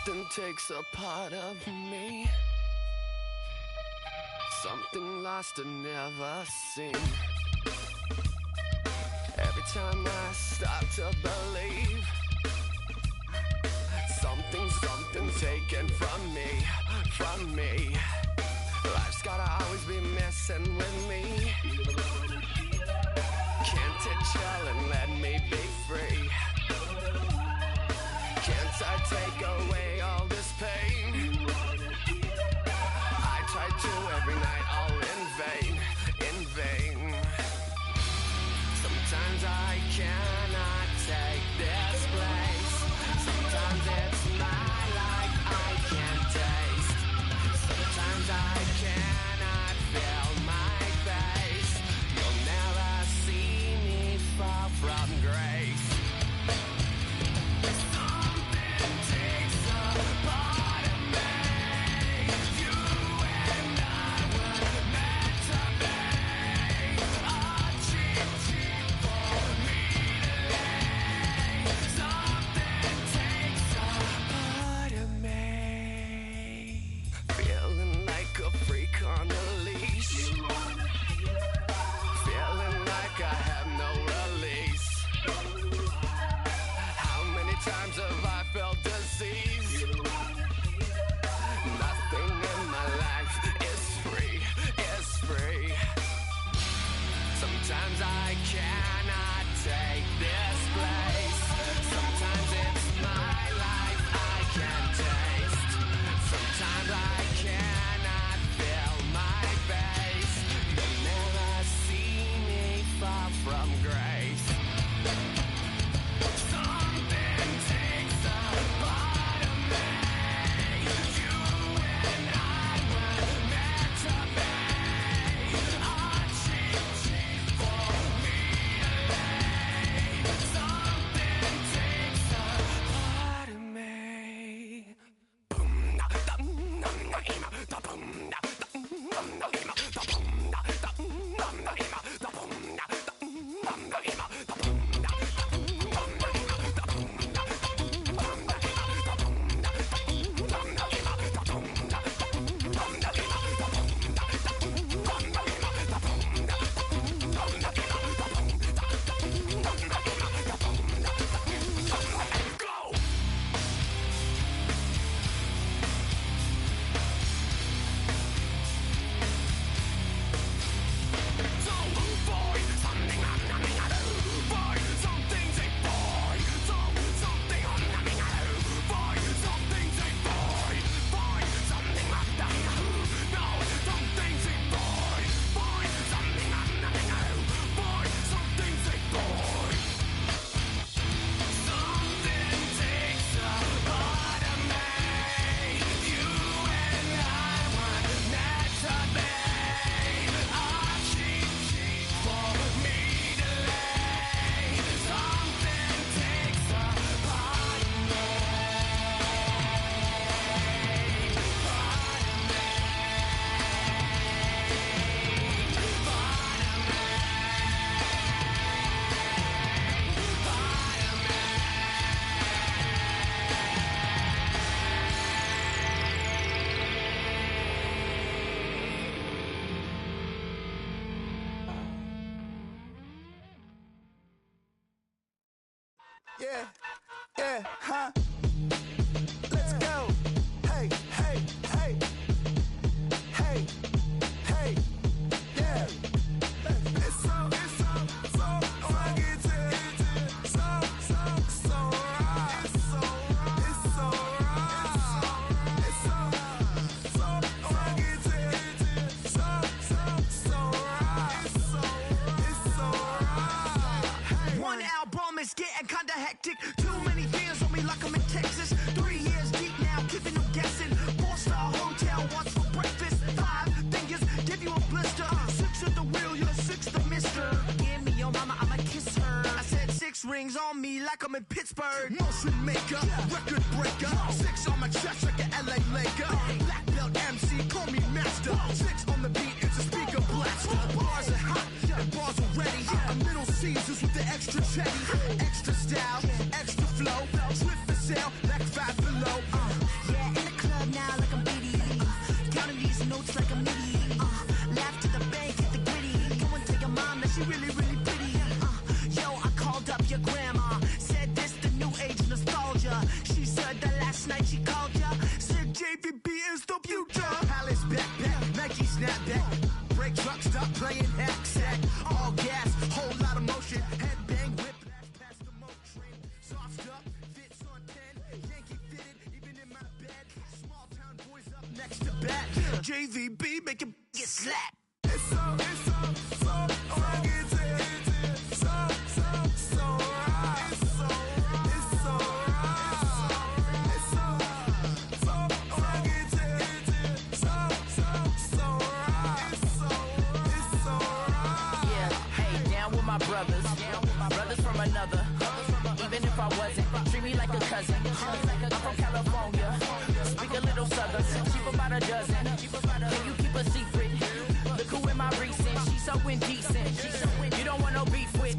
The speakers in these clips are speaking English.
Something takes a part of me, something lost and never seen. Every time I start to believe, something's taken from me. Life's gotta always be messing with me. Can't it chill and let me be free? Can't I take away all this pain? I try to every night, all in vain. Sometimes I cannot take this place. Sometimes it's my life I can't taste. Sometimes I cannot feel my face. You'll never see me fall from grace. On a leash, feeling like I have no release. How many times have I felt disease? Nothing in my life is free. Sometimes I cannot take this place. Sometimes it's my life I can't taste. Sometimes I cannot feel my face. You'll never see me far from grace. Something takes a part of me. You and I were meant to be. A cheat for me to lay. Something takes a part of me. Boom, da, da, da, boom, da. Yeah, huh? Let's go. Hey, yeah. It's so rugged, so raw. It's so rugged, so raw. One album is getting kinda hectic. Too many fans on me like I'm in Texas. 3 years deep now, keeping them guessing. 4-star hotel, what's for breakfast? 5 fingers, give you a blister. 6 at the wheel, you're 6 the mister. Give me your mama, I'ma kiss her. I said 6 rings on me like I'm in Pittsburgh. Motion maker, record breaker. 6 on my chest like an LA Laker. Black belt MC, call me master. 6 on the beat, it's a speaker blaster. Bars are hot, and bars are ready. A middle Caesars with the extra chatty. Extra style, extra flow. Slip for sale, like 5 below. last night she called ya. Said JVB is the future. Palace backpack, Nike snapback. Break truck, stop playing hack sack. All gas, whole lot of motion. Headbang, whiplash, past the mo train. Soft stuff, fits on 10. Yankee fitted, even in my bed. Small town boys up next to bat. JVB make it get slapped. It's so right. It's so right. It's so right. It's so right. It's so right. It's so right. Yeah, hey, down with my brothers from another. Even if I wasn't, treat me like a cousin. I'm from California, speak a little southern. Cheap about a dozen. Can you keep a secret? Look who in my recent. She's so indecent. You don't want no beef with.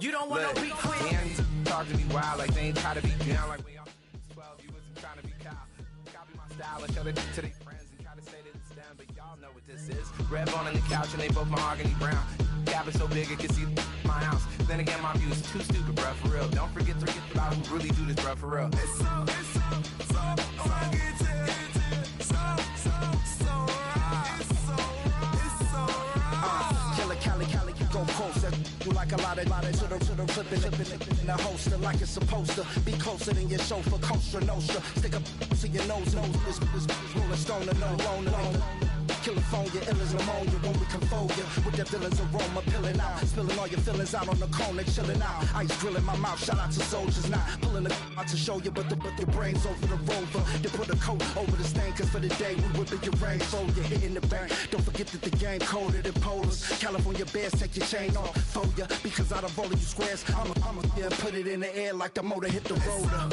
You don't want no beef with. Damn, talk to me wild like they ain't try to be down like we all 12. You wasn't trying to be Kyle. Copy my style and show it to their friends and try to say that it's them, but y'all know what this is. Red bone on the couch and they both mahogany brown. Cabin so big it can see my house. Then again, my view is too stupid, bruh, for real. Don't forget about who really do this, bruh, for real. It's so right. It's so right. It's so right. Killer Cali, go post that do like a lot of to the flipping in the holster like it's supposed to be closer than your chauffeur, Costa Nostra. Stick up to your nose, this rolling stone and no loner. California, ill as pneumonia when we can fold ya. With that villain's aroma, pilling out. Spilling all your feelings out on the corner, chilling out. Ice grilling my mouth, shout out to soldiers. Not pulling the out to show you, but the brains over the rover. They put a coat over the stain, cause for the day we whipping your rain. So you're hitting the bank. Don't forget that the game colder than polars. California bears, take your chain off for ya. Because out of all of you squares, I'ma yeah, put it in the air like the motor hit the roller.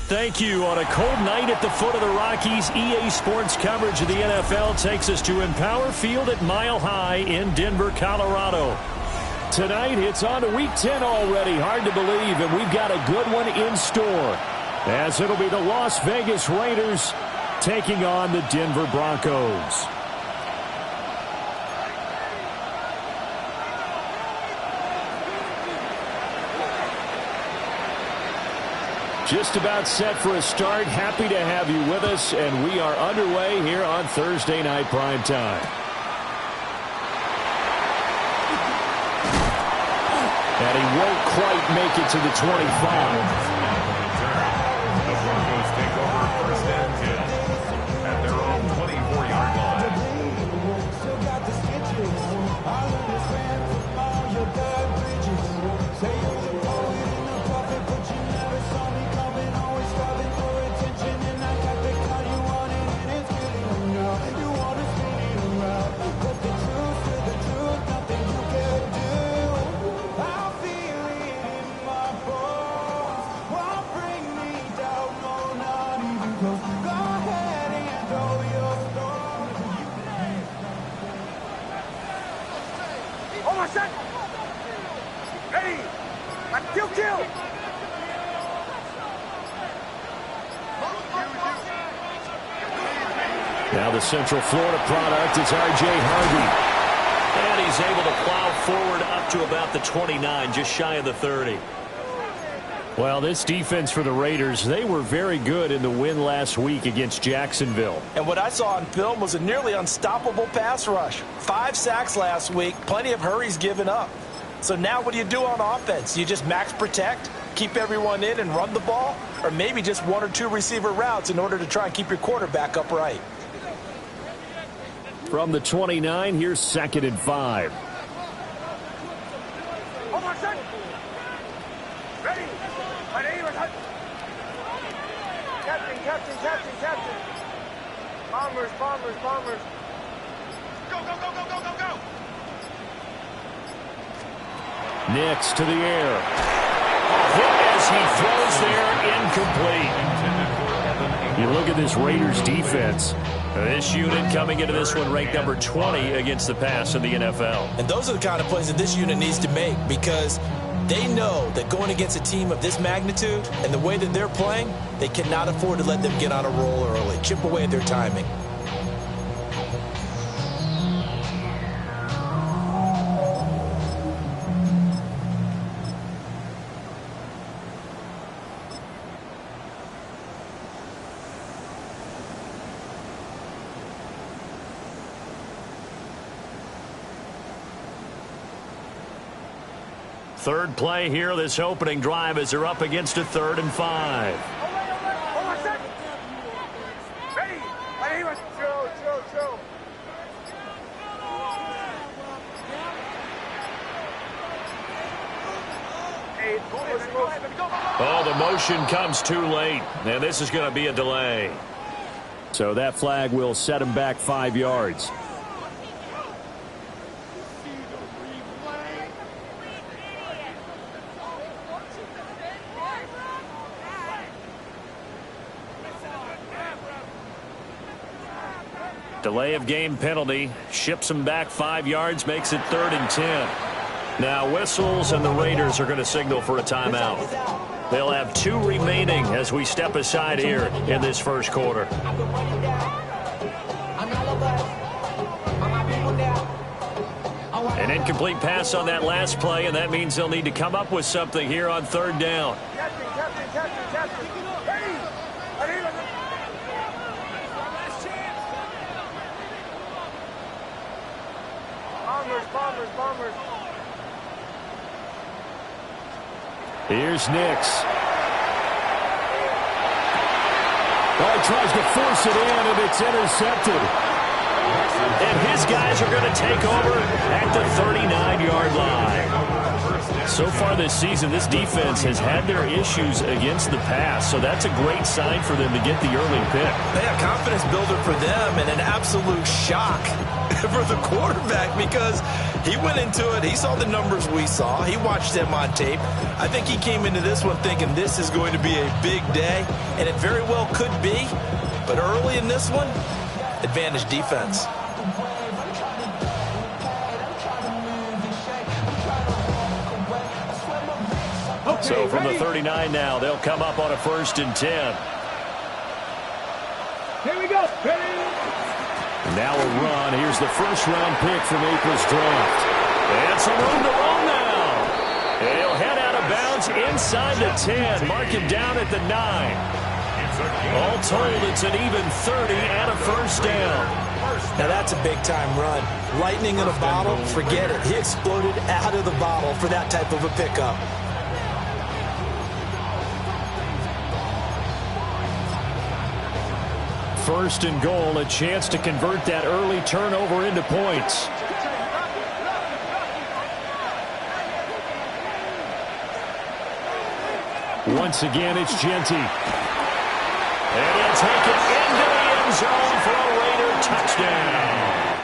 Thank you. On a cold night at the foot of the Rockies, EA Sports coverage of the NFL takes us to Empower Field at Mile High in Denver, Colorado. Tonight, it's on to Week 10 already. Hard to believe, and we've got a good one in store, as it'll be the Las Vegas Raiders taking on the Denver Broncos. Just about set for a start. Happy to have you with us, and we are underway here on Thursday Night Prime Time. And he won't quite make it to the 25. The Broncos take over first and 10 at their own 24-yard line. Hold on, set. Ready. Kill. Now the Central Florida product is R.J. Harvey. And he's able to plow forward up to about the 29, just shy of the 30. Well, this defense for the Raiders, they were very good in the win last week against Jacksonville. And what I saw on film was a nearly unstoppable pass rush. 5 sacks last week, plenty of hurries given up. So now what do you do on offense? You just max protect, keep everyone in and run the ball, or maybe just 1 or 2 receiver routes in order to try and keep your quarterback upright. From the 29, here's 2nd and 5. Hold on, set. Ready. Captain. Bombers. Go. Nix to the air. Hit as he throws there, incomplete. You look at this Raiders defense. This unit coming into this one ranked number 20 against the pass in the NFL. And those are the kind of plays that this unit needs to make, because they know that going against a team of this magnitude and the way that they're playing, they cannot afford to let them get on a roll early. Chip away at their timing. Third play here, this opening drive, as they're up against a 3rd and 5. Hold on, set. Ready. Chill. Hey, go ahead. Oh, the motion comes too late, and this is going to be a delay. So that flag will set him back 5 yards. Delay of game penalty ships him back 5 yards, makes it 3rd and 10. Now whistles, and the Raiders are going to signal for a timeout. They'll have 2 remaining as we step aside here in this first quarter. An incomplete pass on that last play, and that means they'll need to come up with something here on 3rd down. Captain. Ready. Bombers. Here's Nix. Well, he tries to force it in, and it's intercepted. And his guys are going to take over at the 39-yard line. So far this season, this defense has had their issues against the pass, so that's a great sign for them to get the early pick. They have confidence builder for them, and an absolute shock for the quarterback, because he went into it, he saw the numbers we saw, he watched them on tape. I think he came into this one thinking this is going to be a big day, and it very well could be, but early in this one, advantage defense. So from the 39 now, they'll come up on a 1st and 10. Here we go. Now a run. Here's the first-round pick from April's draft. And some room to run now. He'll head out of bounds inside the 10. Mark him down at the 9. All told, it's an even 30 and a 1st down. Now that's a big-time run. Lightning in a bottle, forget it. He exploded out of the bottle for that type of a pickup. First and goal, a chance to convert that early turnover into points. Once again, it's Genty. And he'll take it into the end zone for a Raider touchdown.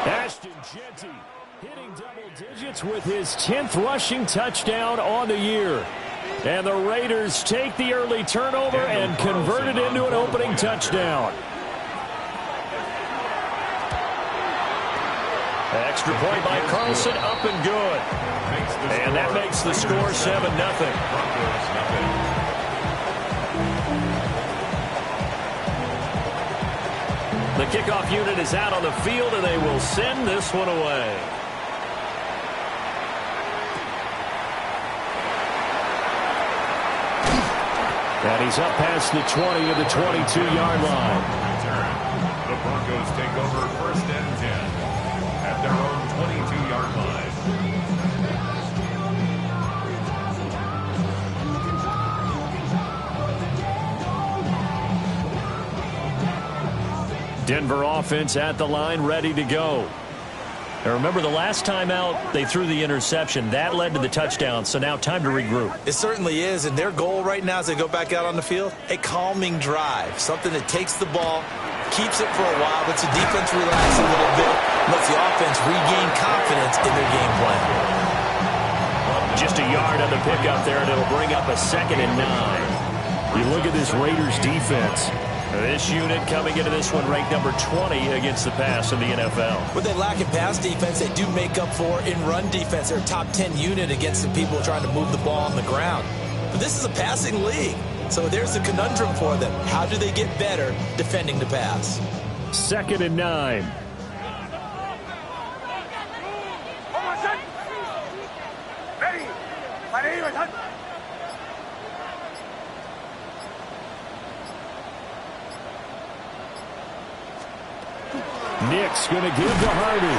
Ashton Genty hitting double digits with his 10th rushing touchdown on the year. And the Raiders take the early turnover and convert it into an opening touchdown. Extra point by Carlson, up and good. And that makes the score 7-0. The kickoff unit is out on the field, and they will send this one away. And he's up past the 20 to the 22-yard line. The Broncos take over 1st and 10 at their own 22-yard line. Denver offense at the line, ready to go. Now remember, the last time out, they threw the interception. That led to the touchdown, so now time to regroup. It certainly is, and their goal right now as they go back out on the field, a calming drive, something that takes the ball, keeps it for a while, lets the defense relax a little bit, lets the offense regain confidence in their game plan. Just a yard on the pickup there, and it'll bring up a 2nd and 9. You look at this Raiders defense. This unit coming into this one ranked number 20 against the pass in the NFL. What they lack in pass defense, they do make up for in run defense. They're a top 10 unit against the people trying to move the ball on the ground. But this is a passing league, so there's a conundrum for them. How do they get better defending the pass? 2nd and 9. Ready. My name is Hunt. Nick's going to give to Hardy.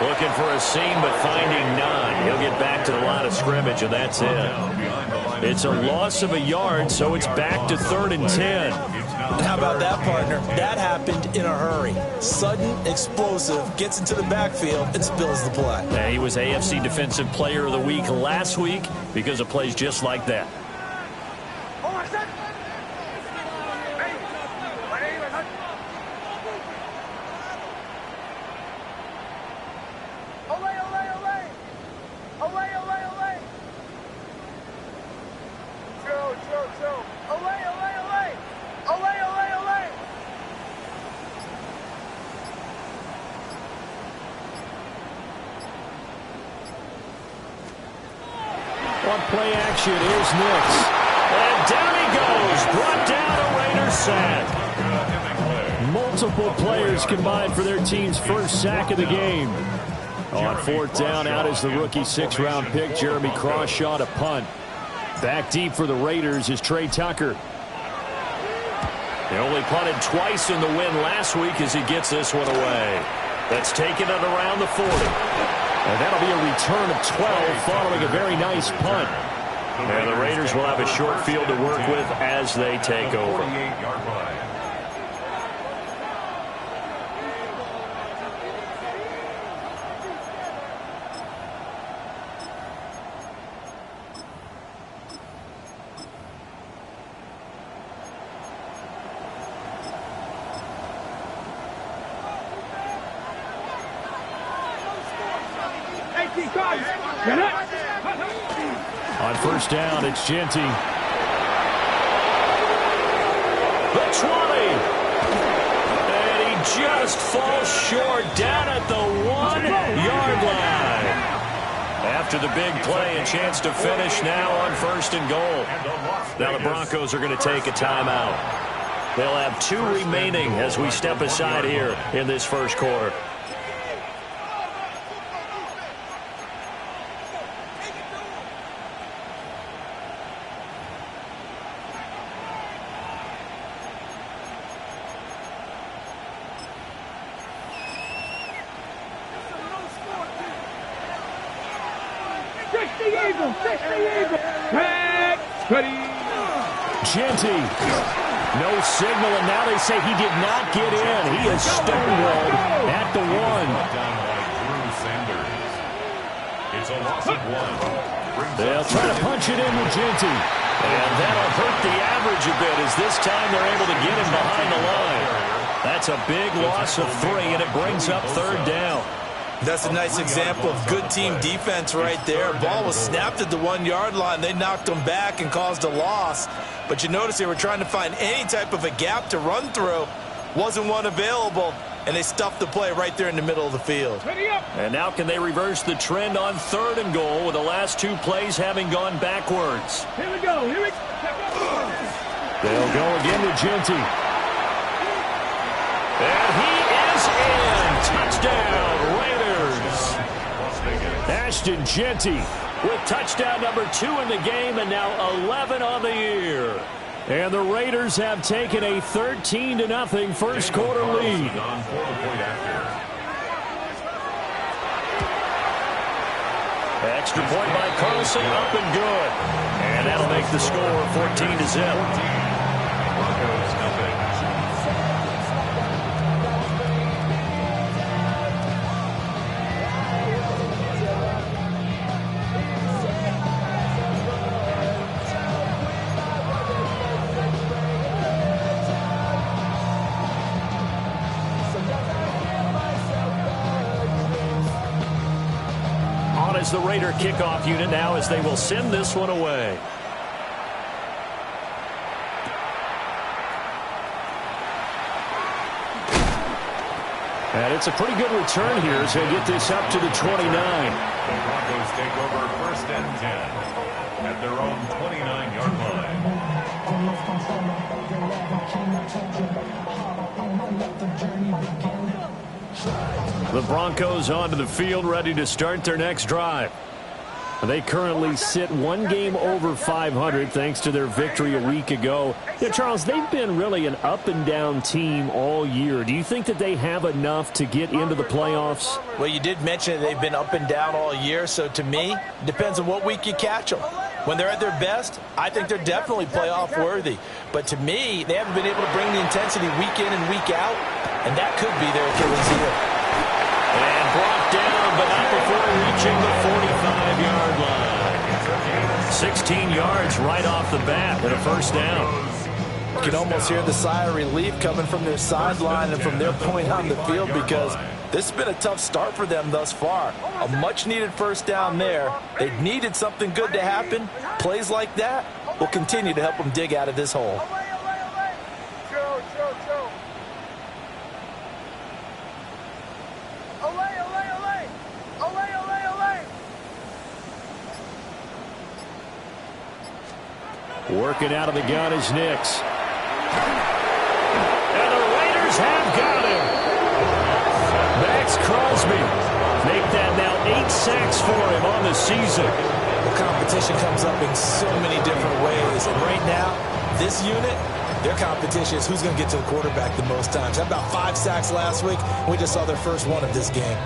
Looking for a seam, but finding none. He'll get back to the line of scrimmage, and that's it. It's a loss of a yard, so it's back to 3rd and 10. How about that, partner? That happened in a hurry. Sudden, explosive, gets into the backfield, and spills the play. Yeah, he was AFC Defensive Player of the Week last week because of plays just like that. On play action is Nix. And down he goes. Brought down a Raider sack. Multiple players combined for their team's first sack of the game. On 4th down, out is the rookie 6th-round pick, Jeremy Crawshaw, to punt. Back deep for the Raiders is Trey Tucker. They only punted twice in the win last week as he gets this one away. That's taken it around the 40. And that'll be a return of 12 following a very nice punt. And the Raiders will have a short field to work with as they take over. 48-yard line. On 1st down, it's Genty. The 20. And he just falls short down at the 1-yard line. After the big play, a chance to finish now on 1st and goal. Now the Broncos are going to take a timeout. They'll have 2 remaining as we step aside here in this first quarter. Genty. No signal, and now they say he did not get in. He is stonewalled at the 1. It's a loss of 1. They'll try to punch it in with Genty. And that'll hurt the average a bit as this time they're able to get him behind the line. That's a big loss of 3, and it brings up 3rd down. That's a nice example of good team defense right there. Ball was snapped at the 1-yard line. They knocked him back and caused a loss. But you notice they were trying to find any type of a gap to run through. Wasn't one available. and they stuffed the play right there in the middle of the field. And now can they reverse the trend on 3rd and goal with the last 2 plays having gone backwards? Here we go. They'll go again to Genty. And he is in. Touchdown, Raiders. Ashton Genty with touchdown number 2 in the game and now 11 on the year. And the Raiders have taken a 13-0 first quarter lead. Extra point by Carlson, up and good. And that'll make the score 14-0. Broncos nothing. As the Raider kickoff unit now as they will send this one away. And it's a pretty good return here as they get this up to the 29. The Broncos take over 1st and 10 at their own 29-yard line. The Broncos onto the field ready to start their next drive. They currently sit 1 game over 500 thanks to their victory a week ago. Yeah, Charles, they've been really an up-and-down team all year. Do you think that they have enough to get into the playoffs? Well, you did mention they've been up and down all year, so to me, it depends on what week you catch them. When they're at their best, I think they're definitely playoff worthy. But to me, they haven't been able to bring the intensity week in and week out, and that could be their Achilles heel. And brought down, but not before reaching the 45-yard line. 16 yards right off the bat and a first down. You can almost hear the sigh of relief coming from their sideline and from their point on the field because this has been a tough start for them thus far. A much-needed first down there. They needed something good to happen. Plays like that will continue to help them dig out of this hole. Working out of the gun is Nix. And the Raiders have got him. Max Crosby. Make that now 8 sacks for him on the season. The competition comes up in so many different ways. And right now, this unit, their competition is who's going to get to the quarterback the most times. How about 5 sacks last week? We just saw their first one of this game.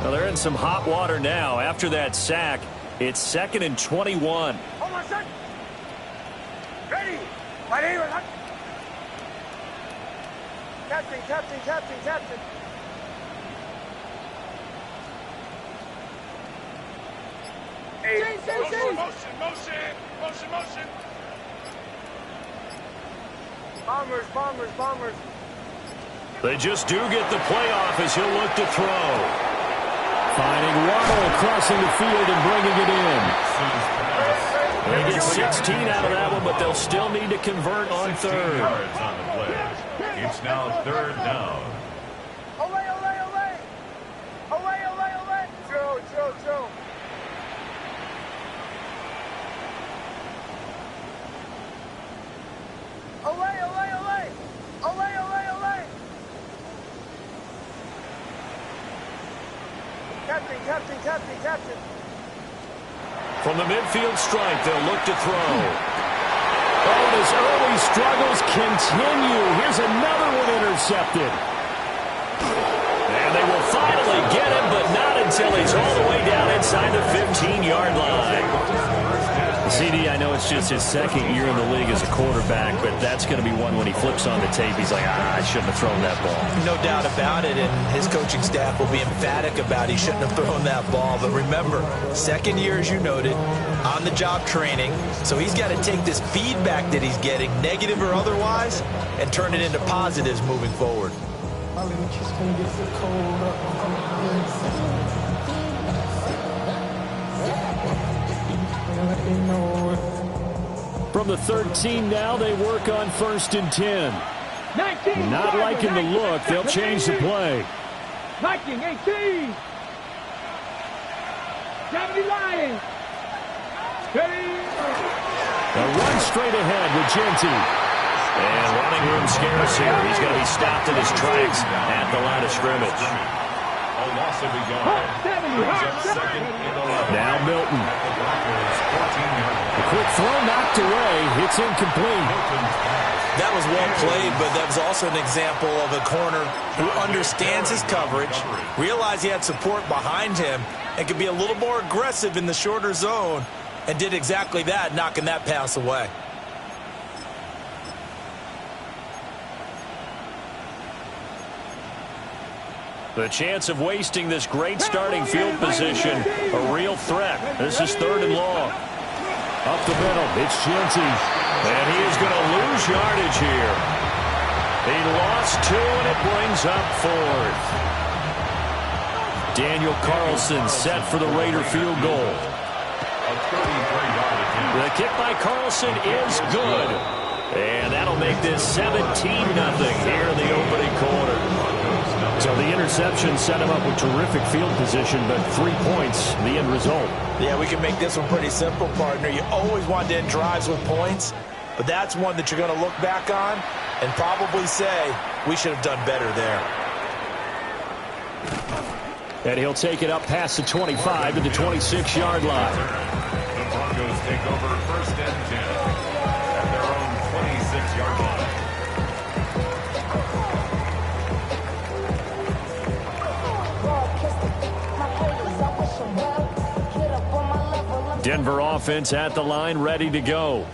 Well, they're in some hot water now. After that sack, it's 2nd and 21. Hold on, son. Ready. My name is... Captain. Hey, motion. Bombers. They just do get the playoff as he'll look to throw. Finding Waddle crossing the field and bringing it in. They get 16 out of that one, but they'll still need to convert on 3rd. Yards on the play. It's now 3rd down. Away. Joe. Away. Captain. From the midfield stripe, they'll look to throw. Oh, and his early struggles continue. Here's another one intercepted. And they will finally get him, but not until he's all the way down inside the 15-yard line. CD, I know it's just his 2nd year in the league as a quarterback, but that's going to be one when he flips on the tape. He's like, I shouldn't have thrown that ball. No doubt about it, and his coaching staff will be emphatic about he shouldn't have thrown that ball. But remember, 2nd year, as you noted, on-the-job training. So he's got to take this feedback that he's getting, negative or otherwise, and turn it into positives moving forward. From the 13 now, they work on 1st and 10. Nice. Not liking the look. They'll change the play. Viking 18. 70 Lions. A run straight ahead with Genty. And running room scarce here. He's going to be stopped in his tracks at the line of scrimmage. A loss of a yard. Second and 11. Now Milton. The A quick throw knocked away. It's incomplete. That was well played, but that was also an example of a corner who understands his coverage, realized he had support behind him, and could be a little more aggressive in the shorter zone, and did exactly that, knocking that pass away. The chance of wasting this great starting field position, a real threat. This is 3rd and long. Up the middle, it's Genty. And he is going to lose yardage here. He lost 2, and it brings up 4th. Daniel Carlson set for the Raider field goal. The kick by Carlson is good. And that'll make this 17-0 here in the opening quarter. So the interception set him up with terrific field position, but 3 points, the end result. Yeah, we can make this one pretty simple, partner. You always want to end drives with points, but that's one that you're going to look back on and probably say, we should have done better there. And he'll take it up past the 25 to the 26-yard line. The Broncos take over 1st and 10 at their own 26-yard line. Denver offense at the line, ready to go.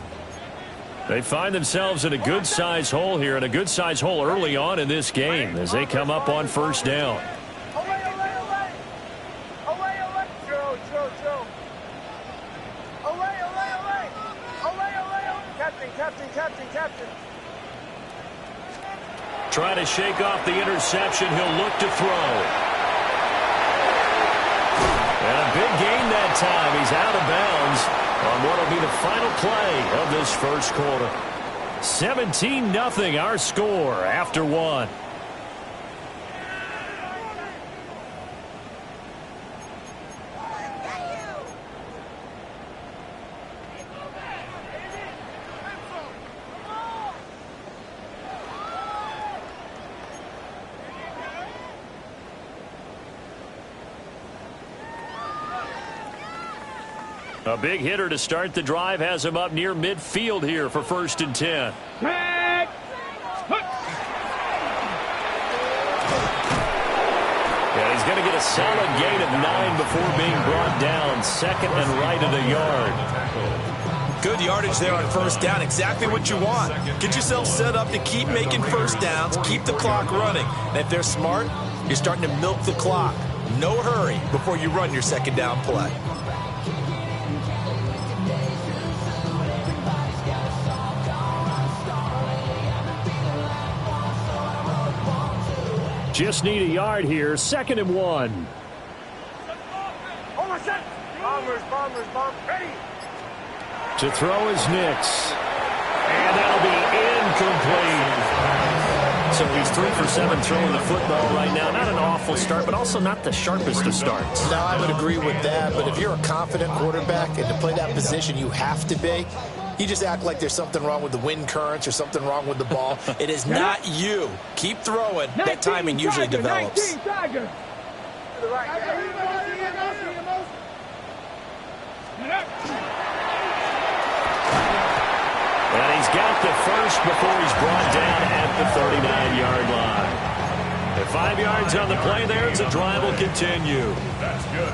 They find themselves in a good-sized hole here, and a good-sized hole early on in this game as they come up on 1st down. Captain. Trying to shake off the interception. He'll look to throw. And a big gain that time. He's out of bounds on what will be the final play of this first quarter. 17-0 our score after 1. A big hitter to start the drive has him up near midfield here for 1st and 10. Back. Yeah, he's going to get a solid gain of 9 before being brought down. 2nd and right at a yard. Good yardage there on 1st down. Exactly what you want. Get yourself set up to keep making 1st downs, keep the clock running. And if they're smart, you're starting to milk the clock. No hurry before you run your 2nd down play. Just need a yard here. 2nd and 1. Almost set. Bombers, ready. To throw is Nix. And that'll be incomplete. So he's 3 for 7 throwing the football right now. Not an awful start, but also not the sharpest of starts. No, I would agree with that. But if you're a confident quarterback and to play that position, you have to be. You just act like there's something wrong with the wind currents or something wrong with the ball. It is not you. Keep throwing. That timing usually develops. 19 Tiger. To the right. And he's got the first before he's brought down at the 39-yard line. At 5 yards on the play there, the drive will continue. That's good.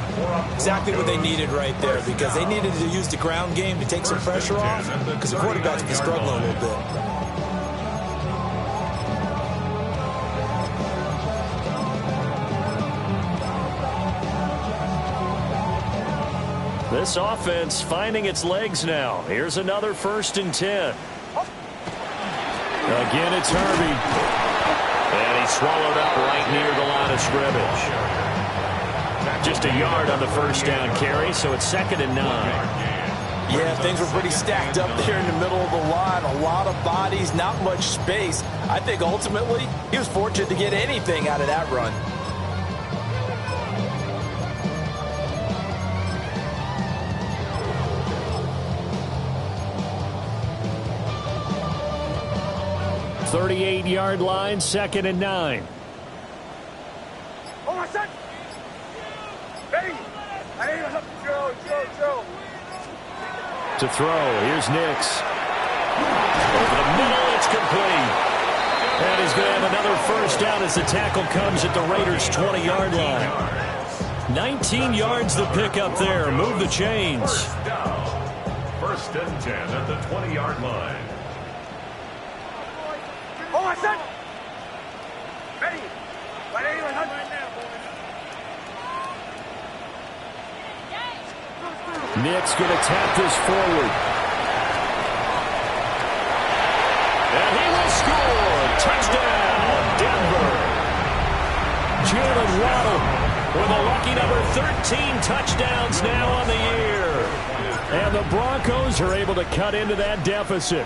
Exactly what they needed right there, because they needed to use the ground game to take some pressure off, because the quarterback's been struggling a little bit. This offense finding its legs now. Here's another 1st and 10. Again, it's Harvey. And he's swallowed up right near the line of scrimmage. Just a yard on the 1st down carry, so it's 2nd and 9. Yeah, things were pretty stacked up there in the middle of the line. A lot of bodies, not much space. I think ultimately he was fortunate to get anything out of that run. .38-yard line, 2nd and 9. Oh, my son! Ready? Go. To throw, here's Nix. Over the middle, it's complete. And he's going to have another first down as the tackle comes at the Raiders' 20-yard line. 19 yards the pickup there. Move the chains. First and 10 at the 20-yard line. Oh, my son! Ready? Right now, Nick's going to tap this forward. And he will score. Touchdown, Denver. Jalen Waddle with a lucky number 13 touchdowns now on the year. And the Broncos are able to cut into that deficit.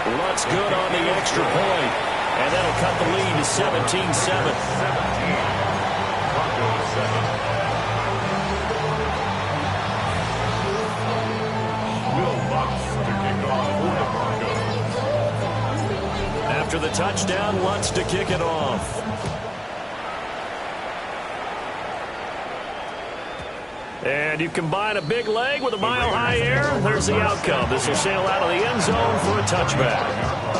Lutz good on the extra point. And that'll cut the lead to 17-7. Broncos 7. After the touchdown, Lutz to kick it off. And you combine a big leg with a mile-high air, there's the outcome. This will sail out of the end zone for a touchback.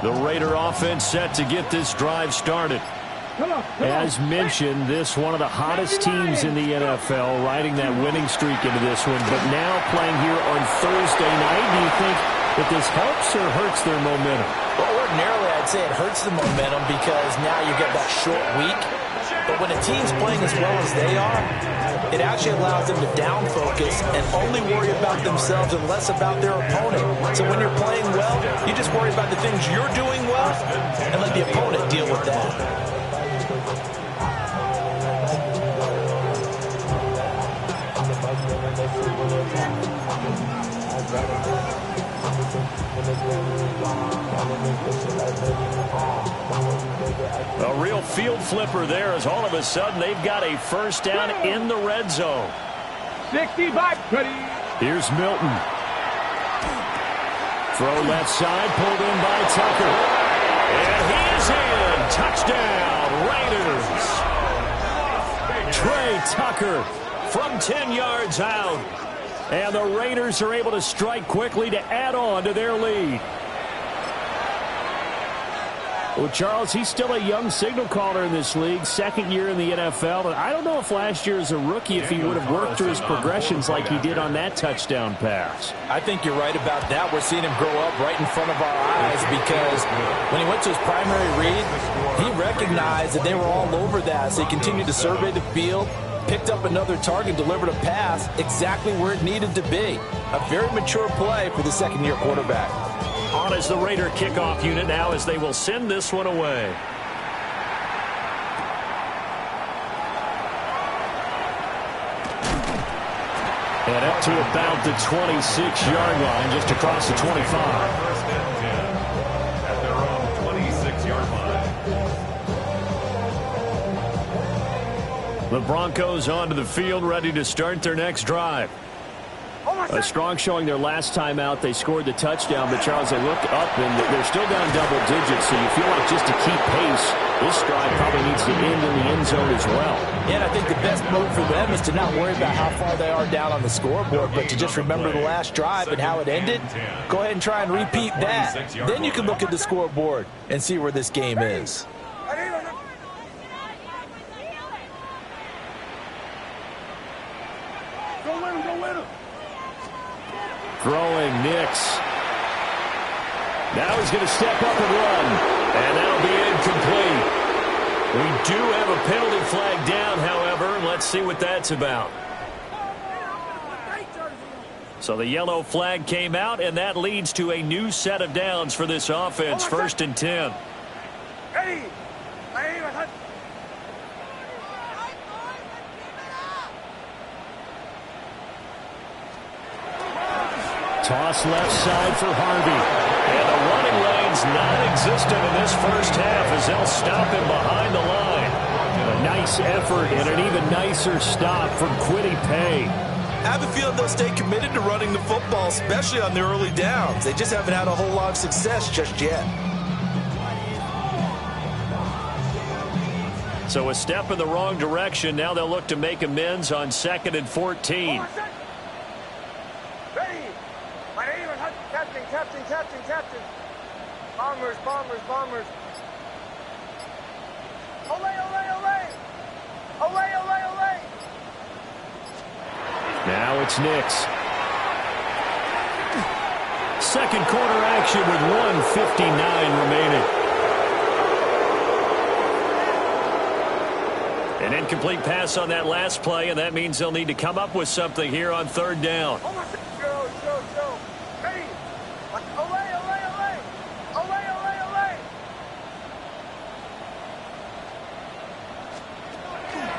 The Raider offense set to get this drive started. As mentioned, this one of the hottest teams in the NFL, riding that winning streak into this one, but now playing here on Thursday night. Do you think that this helps or hurts their momentum? Well, ordinarily I'd say it hurts the momentum because now you get that short week. But when a team's playing as well as they are, it actually allows them to down focus and only worry about themselves and less about their opponent. So when you're playing well, you just worry about the things you're doing well and let the opponent deal with that. A real field flipper there as all of a sudden they've got a first down in the red zone. 60 back, ready. Here's Milton. Throw left side, pulled in by Tucker. And he is in. Touchdown, Raiders. Trey Tucker from 10 yards out. And the Raiders are able to strike quickly to add on to their lead. Well, Charles, he's still a young signal caller in this league, second year in the NFL. And I don't know if last year as a rookie, if he would have worked through his progressions like he did on that touchdown pass. I think you're right about that. We're seeing him grow up right in front of our eyes because when he went to his primary read, he recognized that they were all over that. So he continued to survey the field, picked up another target, delivered a pass exactly where it needed to be. A very mature play for the second-year quarterback. On is the Raider kickoff unit now as they will send this one away. And up to about the 26-yard line, just across the 25. First and 10 at their own 26-yard line. The Broncos onto the field, ready to start their next drive. A strong showing their last time out. They scored the touchdown, but Charles, they look up and they're still down double digits, so you feel like just to keep pace, this drive probably needs to end in the end zone as well. Yeah, and I think the best move for them is to not worry about how far they are down on the scoreboard, but to just remember the last drive and how it ended. Go ahead and try and repeat that. Then you can look at the scoreboard and see where this game is. Throwing Nix. Now he's going to step up and run. And that'll be incomplete. We do have a penalty flag down, however. Let's see what that's about. So the yellow flag came out, and that leads to a new set of downs for this offense. 1st and 10. Ready. Toss left side for Harvey. And the running lane's non-existent in this first half as they'll stop him behind the line. A nice effort and an even nicer stop from Kwity Paye. I have a feeling they'll stay committed to running the football, especially on the early downs. They just haven't had a whole lot of success just yet. So a step in the wrong direction. Now they'll look to make amends on 2nd and 14. Ready. My name is Captain. Bombers. Olay. Now it's Nix. Second quarter action with 1:59 remaining. An incomplete pass on that last play, and that means they'll need to come up with something here on 3rd down. Show. Ready. Olay.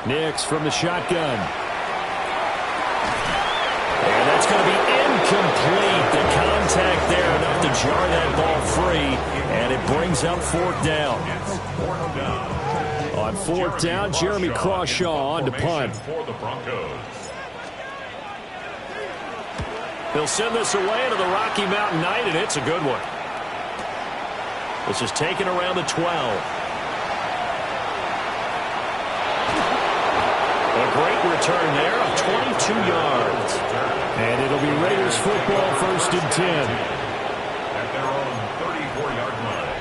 Nix from the shotgun. And that's going to be incomplete. The contact there enough to jar that ball free, and it brings up 4th down. On 4th down, Jeremy Crawshaw on to punt. For the Broncos. He'll send this away into the Rocky Mountain Night, and it's a good one. This is taken around the 12. A great return there of 22 yards. And it'll be Raiders football, 1st and 10. At their own 34-yard line.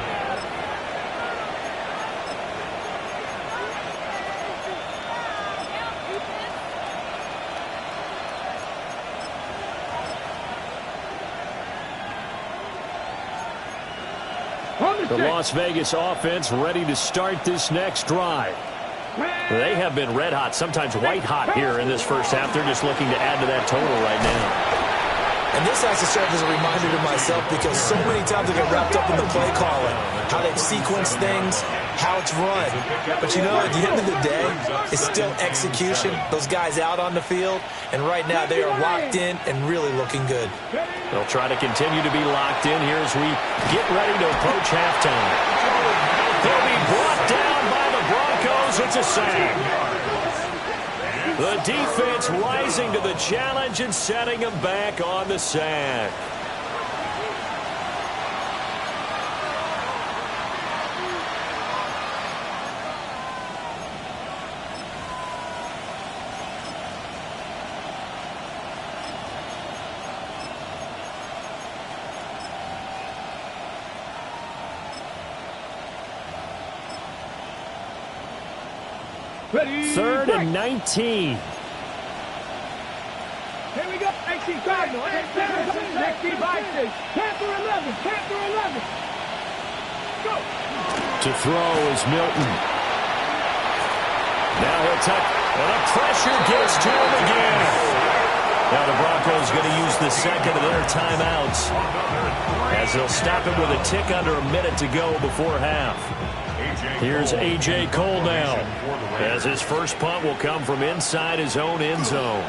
The Las Vegas offense ready to start this next drive. They have been red hot, sometimes white hot here in this first half. They're just looking to add to that total right now. And this has to serve as a reminder to myself because so many times I get wrapped up in the play calling, how they've sequenced things, how it's run. But you know, at the end of the day, it's still execution. Those guys out on the field, and right now they are locked in and really looking good. They'll try to continue to be locked in here as we get ready to approach halftime. They'll be brought down by the Broncos. It's a sack. The defense rising to the challenge and setting them back on the sack. Third and 19. Here we go. 19 Cardinal. Next devices. Panther 11. Go. To throw is Milton. Now he'll tuck. And the pressure gets to him again. Now the Broncos going to use the second of their timeouts as they'll stop him with a tick under a minute to go before half. Here's A.J. Cole now, as his first punt will come from inside his own end zone.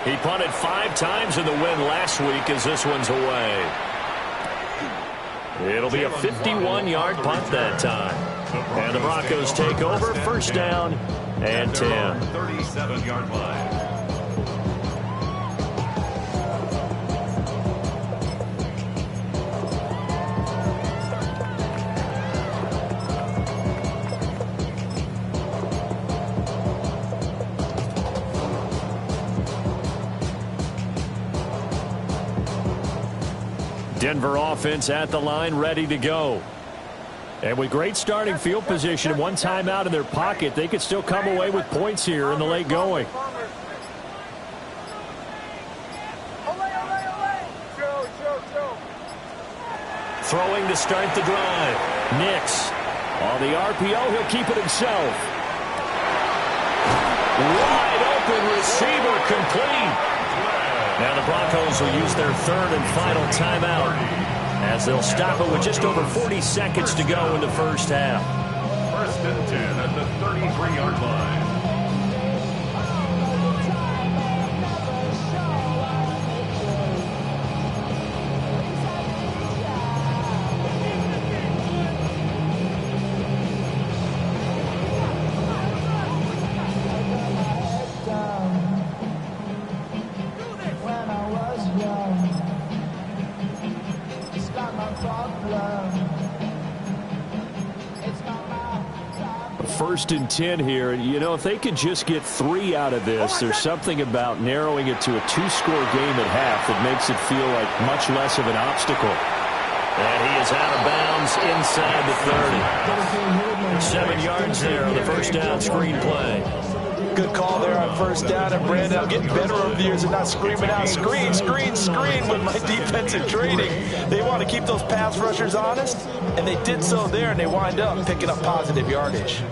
He punted 5 times in the win last week as this one's away. It'll be a 51-yard punt that time. And the Broncos take over, 1st down and 10. 37-yard line. Denver offense at the line, ready to go. And with great starting field position and one timeout in their pocket, they could still come away with points here in the late going. throwing to start the drive. Nix on the RPO. He'll keep it himself. Wide open receiver, complete. Now the Broncos will use their third and final timeout as they'll stop it with just over 40 seconds to go in the first half. First and 10 at the 33-yard line. First and 10 here, and you know, if they could just get 3 out of this, there's something about narrowing it to a 2-score game at half that makes it feel like much less of an obstacle. And he is out of bounds inside the 30. 7 yards there on the first down screen play. Good call there on first down. And Brandon, I'm getting better over the years and not screaming out screen, screen, screen with my defensive training. They want to keep those pass rushers honest, and they did so there, and they wind up picking up positive yardage.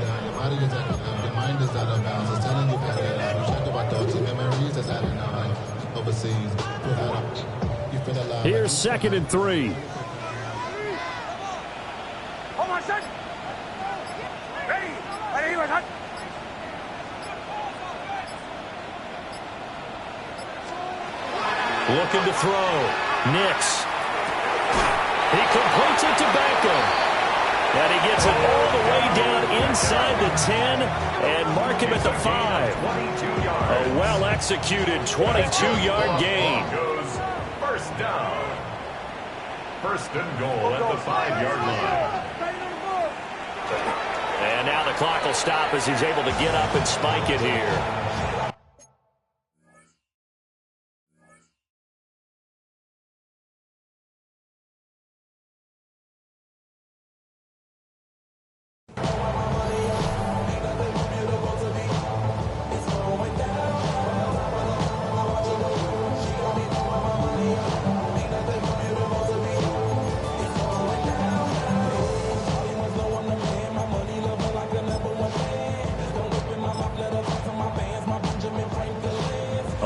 Here's 2nd and 3. Looking to throw. Nix. He completes it to Beckham. And he gets it all the way down inside the 10 and mark him at the 5. A well-executed 22-yard gain. First down. First and goal at the 5-yard line. And now the clock will stop as he's able to get up and spike it here.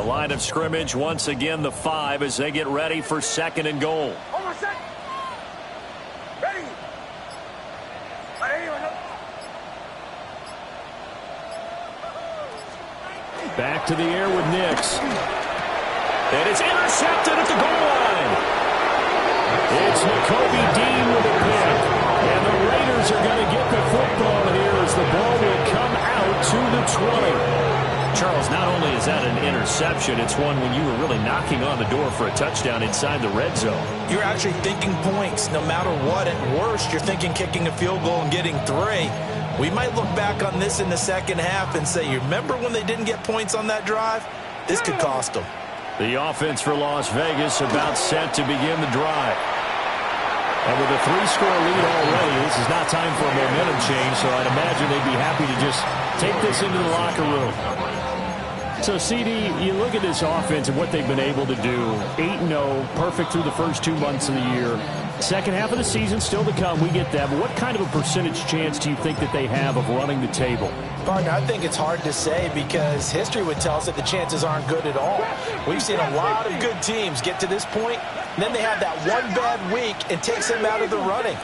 Line of scrimmage once again the 5 as they get ready for 2nd and goal. Back to the air with Nix. And it's intercepted at the goal line. It's Nakobe Dean with a pick. And the Raiders are going to get the football here as the ball will come out to the 20. Charles, not only is that an interception, it's one when you were really knocking on the door for a touchdown inside the red zone. You're actually thinking points no matter what. At worst, you're thinking kicking a field goal and getting 3. We might look back on this in the second half and say, you remember when they didn't get points on that drive? This could cost them. The offense for Las Vegas about set to begin the drive. And with a 3-score lead already, this is not time for a momentum change, so I'd imagine they'd be happy to just take this into the locker room. So, CD, you look at this offense and what they've been able to do. 8-0, perfect through the first 2 months of the year. Second half of the season still to come. We get that. But what kind of a percentage chance do you think that they have of running the table? Partner, I think it's hard to say because history would tell us that the chances aren't good at all. We've seen a lot of good teams get to this point, and then they have that one bad week and takes them out of the running.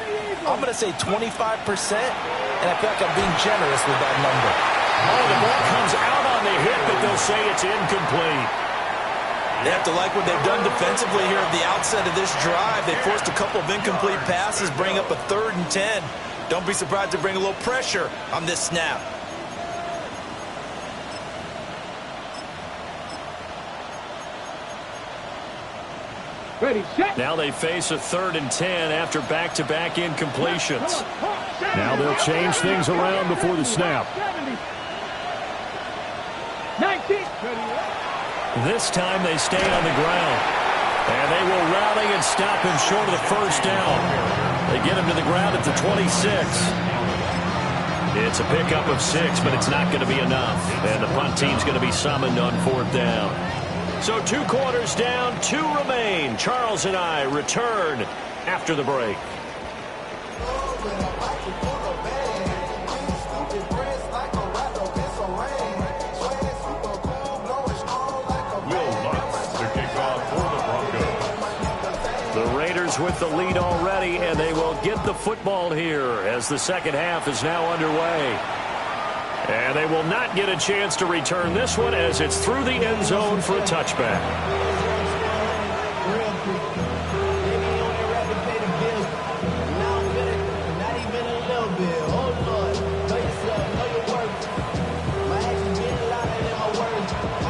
I'm going to say 25%, and I feel like I'm being generous with that number. Oh, the ball comes out on the hit, but they'll say it's incomplete. They have to like what they've done defensively here at the outset of this drive. They forced a couple of incomplete passes, bring up a 3rd and 10. Don't be surprised to bring a little pressure on this snap. Ready, set. Now they face a 3rd and 10 after back-to-back incompletions. Now they'll change things around before the snap. 19. This time they stay on the ground. And they will rally and stop him short of the first down. They get him to the ground at the 26. It's a pickup of 6, but it's not going to be enough. And the punt team's going to be summoned on 4th down. So 2 quarters down, 2 remain. Charles and I return after the break. With the lead already, and they will get the football here as the second half is now underway. And they will not get a chance to return this one as it's through the end zone for a touchback.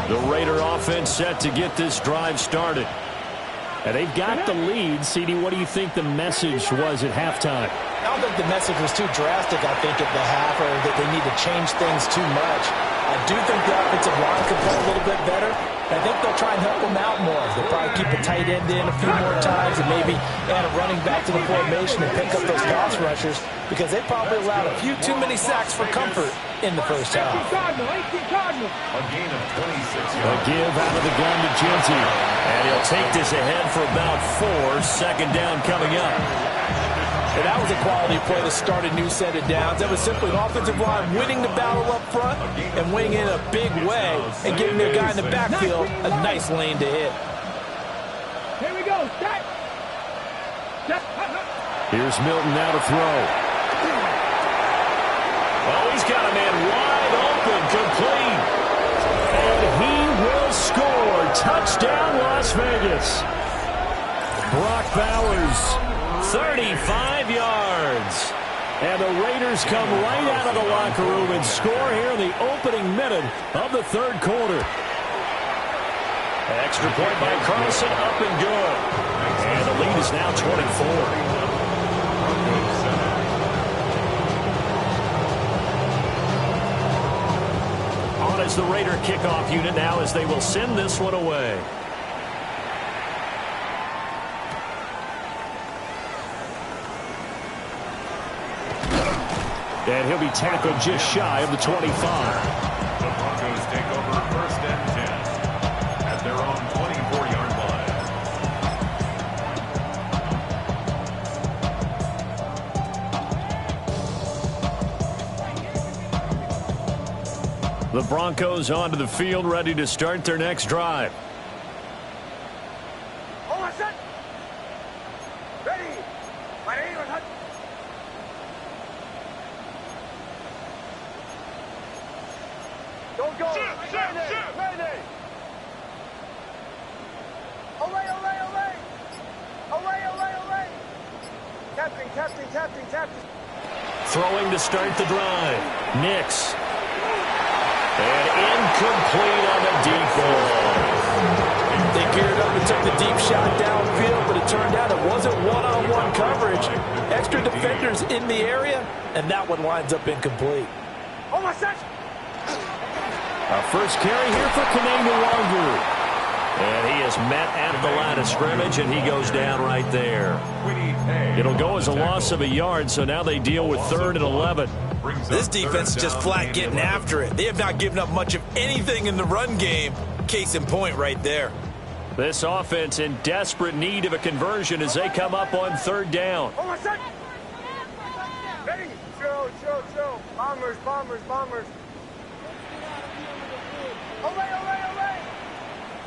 The Raider offense set to get this drive started. And they've got the lead. CD, what do you think the message was at halftime? I don't think the message was too drastic, I think, at the half, or that they need to change things too much. I do think the offensive line could play a little bit better. I think they'll try and help them out more. They'll probably keep a tight end in a few more times and maybe add a running back to the formation and pick up those pass rushers because they probably allowed a few too many sacks for comfort in the first half. A gain of 26 A give out of the gun to Genty. And he'll take this ahead for about 4. Second down coming up. And that was a quality play to start a new set of downs. That was simply an offensive line winning the battle up front and winning in a big way and giving their guy in the backfield a nice lane to hit. Here we go. Set. Here's Milton now to throw. Oh, he's got a man wide open, complete. And he will score. Touchdown, Las Vegas. Brock Bowers. 35 yards. And the Raiders come right out of the locker room and score here in the opening minute of the third quarter. Extra point by Carlson, up and good. And the lead is now 24. On as the Raider kickoff unit now as they will send this one away. And he'll be tackled just shy of the 25. The Broncos take over first and 10 at their own 24-yard line. The Broncos onto the field, ready to start their next drive. Throwing to start the drive. Nix. And incomplete on the deep ball. They geared up and took the deep shot downfield, but it turned out it wasn't one-on-one coverage. Extra defenders in the area, and that one winds up incomplete. A first carry here for Kananga Wangu. And he is met at the line of scrimmage, and he goes down right there. It'll go as a loss of a yard, so now they deal with 3rd and 11. This defense is just flat getting after it. They have not given up much of anything in the run game. Case in point right there. This offense in desperate need of a conversion as they come up on 3rd down. Ready? Chill. Bombers.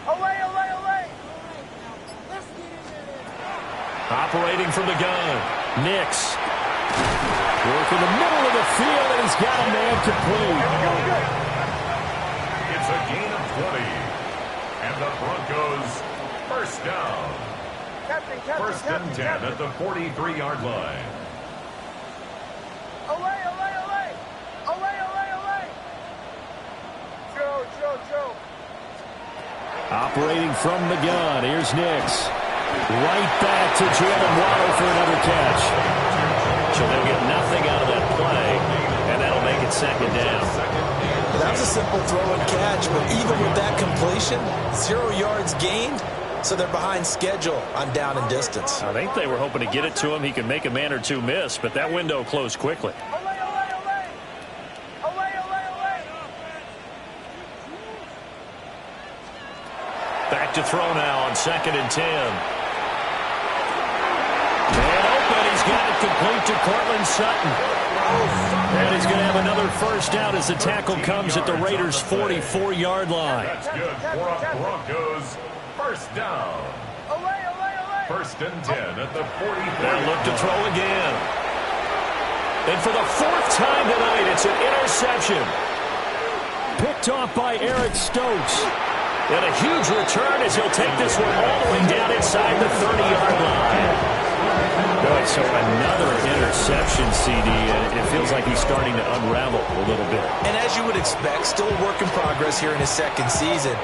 Away. Operating from the gun. Nix. Work in the middle of the field, and he's got a man complete. It's a gain of 20. And the Broncos first down. First and 10 at the 43-yard line. Away. Chill. Operating from the gun. Here's Nix. Right back to Jalen Waddle for another catch. So they'll get nothing out of that play, and that'll make it 2nd down. That was a simple throw and catch, but even with that completion, 0 yards gained, so they're behind schedule on down and distance. I think they were hoping to get it to him. He could make a man or two miss, but that window closed quickly. Back to throw now on 2nd and 10. And open, he's got it complete to Cortland Sutton. And he's going to have another first down as the tackle comes at the Raiders' 44-yard line. That's good for a Broncos first down. First and 10 at the 44. They'll look to throw again. And for the fourth time tonight, it's an interception. Picked off by Eric Stokes. And a huge return as he'll take this one all the way down inside the 30-yard line. Good, so another interception, CD, and it feels like he's starting to unravel a little bit. And as you would expect, still a work in progress here in his second season.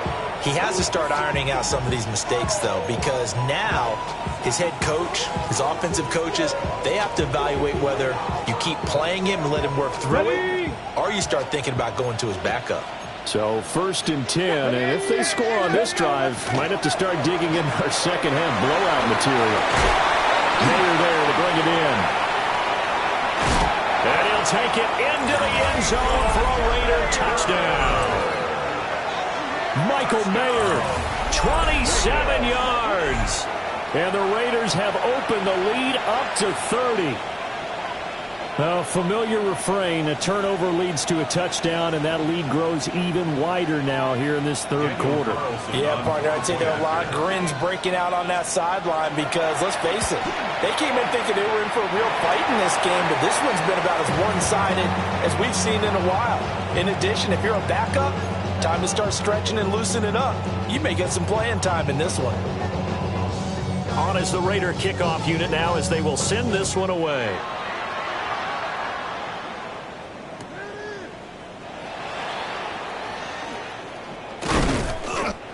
He has to start ironing out some of these mistakes, though, because now his head coach, his offensive coaches, they have to evaluate whether you keep playing him and let him work through it, or you start thinking about going to his backup. So first and 10, and if they score on this drive, might have to start digging in our second-half blowout material. Mayer there to bring it in. And he'll take it into the end zone for a Raider touchdown. Michael Mayer, 27 yards. And the Raiders have opened the lead up to 30. Well, familiar refrain, a turnover leads to a touchdown, and that lead grows even wider now here in this third quarter. Yeah, partner, I'd say there are a lot of grins breaking out on that sideline because, let's face it, they came in thinking they were in for a real fight in this game, but this one's been about as one-sided as we've seen in a while. In addition, if you're a backup, time to start stretching and loosening up. You may get some playing time in this one. On is the Raider kickoff unit now as they will send this one away.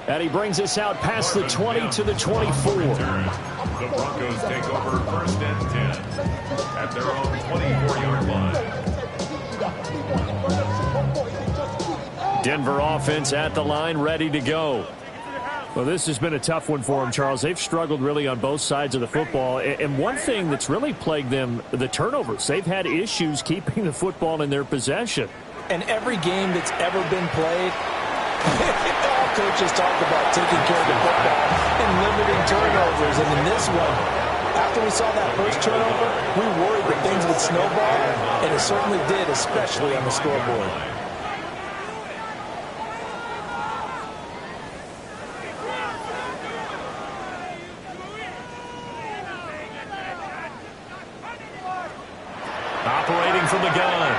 And he brings us out past the 20 to the 24. The Broncos take over first and 10 at their own 24-yard line. Denver offense at the line, ready to go. Well, this has been a tough one for them, Charles. They've struggled really on both sides of the football. And one thing that's really plagued them, the turnovers. They've had issues keeping the football in their possession. And every game that's ever been played, all coaches talk about taking care of the football and limiting turnovers. And in this one, after we saw that first turnover, we worried that things would snowball, and it certainly did, especially on the scoreboard. Operating from the gun,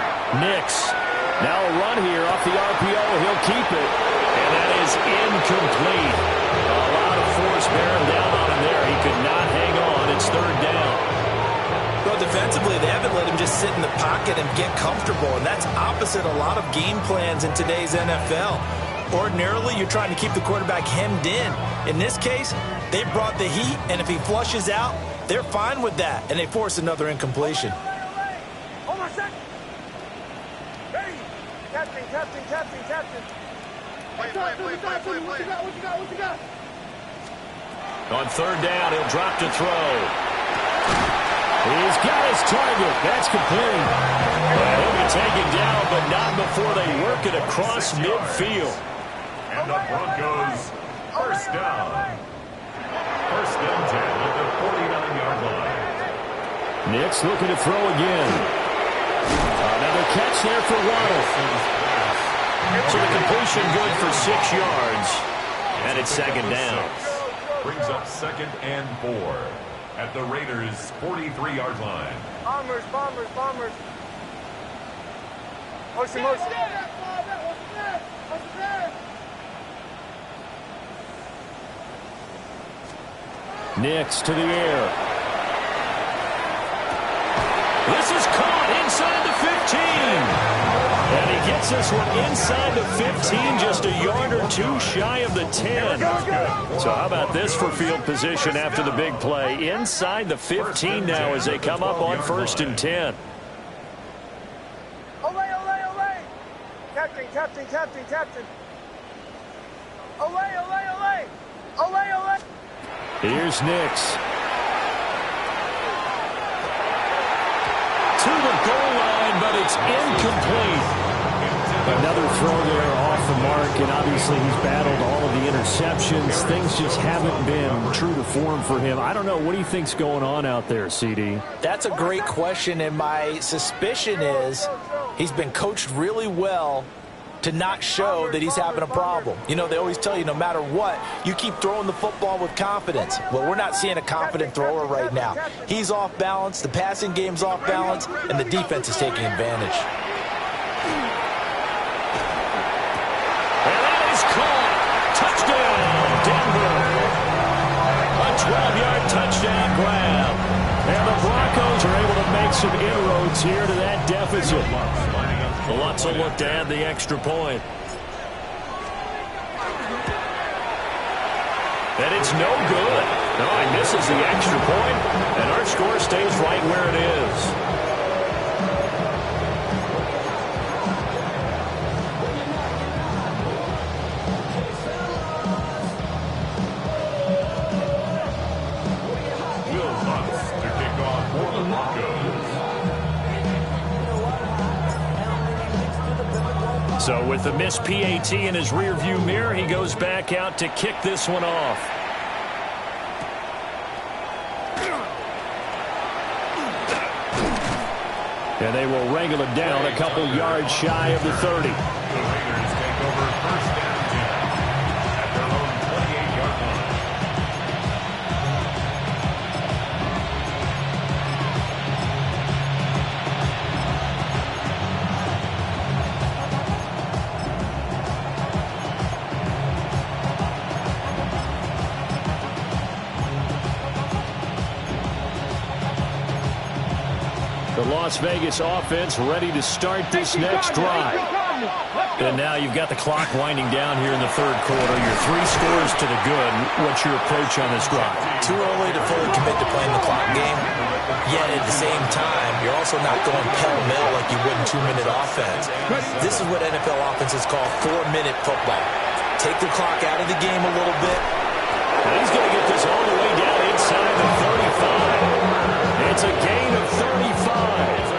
Nix. Now a run here off the RPO. He'll keep it. And that is incomplete. A lot of force bearing down on him there. He could not hang on. It's third down. Well, defensively, they haven't let him just sit in the pocket and get comfortable. And that's opposite a lot of game plans in today's NFL. Ordinarily, you're trying to keep the quarterback hemmed in. In this case, they brought the heat. And if he flushes out, they're fine with that. And they force another incompletion. Captain. Play. What you got? On third down, he'll drop to throw. He's got his target. That's complete. He'll be taken down, but not before they work it across midfield. And the Broncos first down. First and 10 at the 49-yard line. Nix looking to throw again. Another catch there for Waddle. So the completion good for 6 yards. And it's second down. Brings up second and 4 at the Raiders' 43-yard line. Bombers. Motion. Nix to the air. This is caught inside the 15. And he gets this one inside the 15, just a yard or two shy of the 10. So how about this for field position after the big play? Inside the 15 now as they come up on first and 10. Olay. Captain. Olay. Here's Nix. To the goal line, but it's incomplete. Another throw there off the mark, and obviously he's battled all of the interceptions. Things just haven't been true to form for him. I don't know. What do you think's going on out there, CD? That's a great question, and my suspicion is he's been coached really well to not show that he's having a problem. You know, they always tell you no matter what, you keep throwing the football with confidence. Well, we're not seeing a confident thrower right now. He's off balance, the passing game's off balance, and the defense is taking advantage. And that is caught. Touchdown, Denver. A 12-yard touchdown grab. And the Broncos are able to make some inroads here to that deficit. Lutz will look to add the extra point. And it's no good. No, he misses the extra point, and our score stays right where it is. So with the missed PAT in his rearview mirror, he goes back out to kick this one off. And they will wrangle it down a couple yards shy of the 30. The Raiders take over first down 10 at their own 28-yard line. The Las Vegas offense ready to start this next drive. And now you've got the clock winding down here in the third quarter. Your 3 scores to the good. What's your approach on this drive? Too early to fully commit to playing the clock game. Yet at the same time, you're also not going pell-mell like you would in 2-minute offense. This is what NFL offenses call 4-minute football. Take the clock out of the game a little bit. And he's going to get this all the way down inside the 35. It's a gain of 35.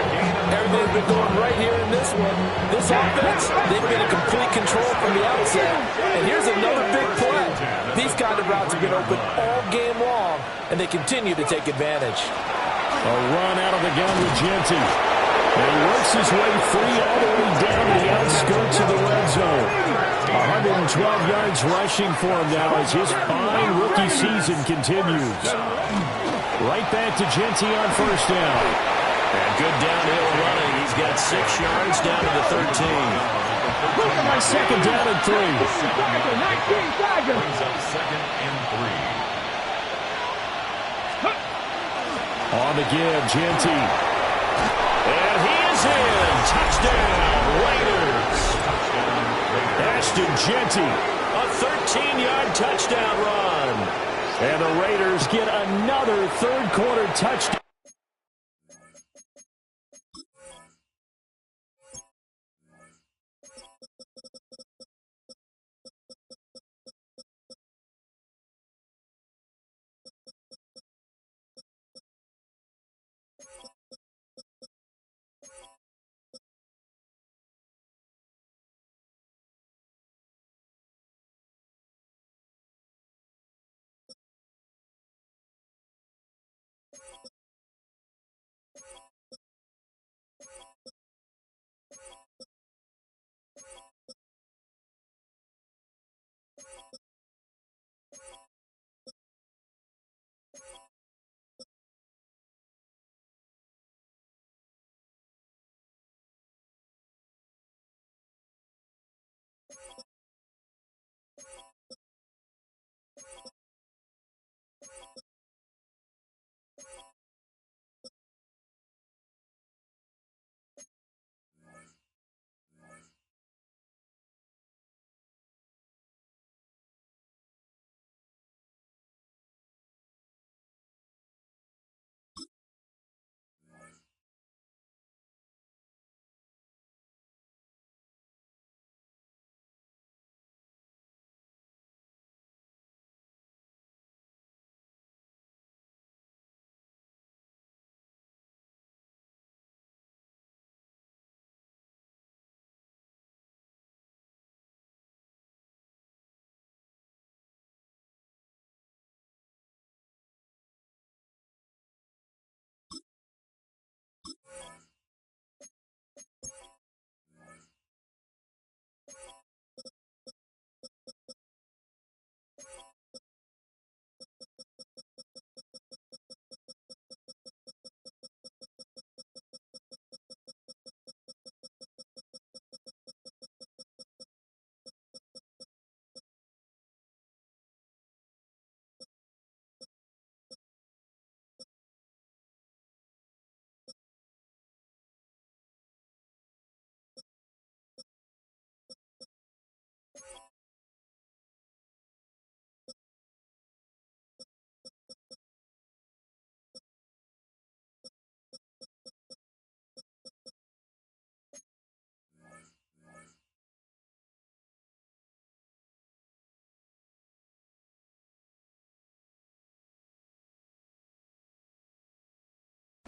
Everything's been going right here in this one. This offense, they've been in complete control from the outset. And here's another big play. These kind of routes have been open all game long, and they continue to take advantage. A run out of the gun with Genty. And he works his way free all the way down to the outskirts of the red zone. 112 yards rushing for him now as his fine rookie season continues. Right back to Genty on first down. And good downhill running. He's got 6 yards down to the 13. Second down and 3. Brings up second and 3. On the give, Genty. And he is in. Touchdown, Raiders. Ashton Genty, a 13-yard touchdown run. And the Raiders get another third-quarter touchdown.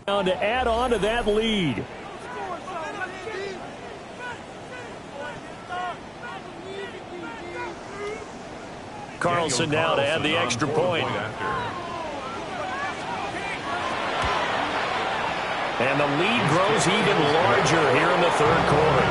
To add on to that lead. Carlson now to add the extra point. And the lead grows even larger here in the third quarter.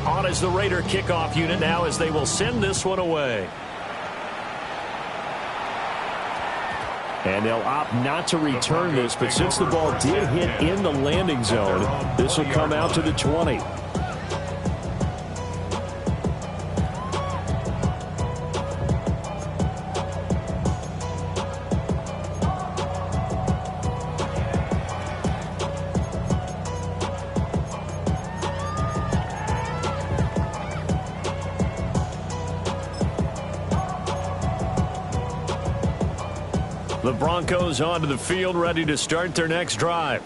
On is the Raider kickoff unit now as they will send this one away. And they'll opt not to return this, but since the ball did hit in the landing zone, this will come out to the 20. The Broncos onto the field, ready to start their next drive.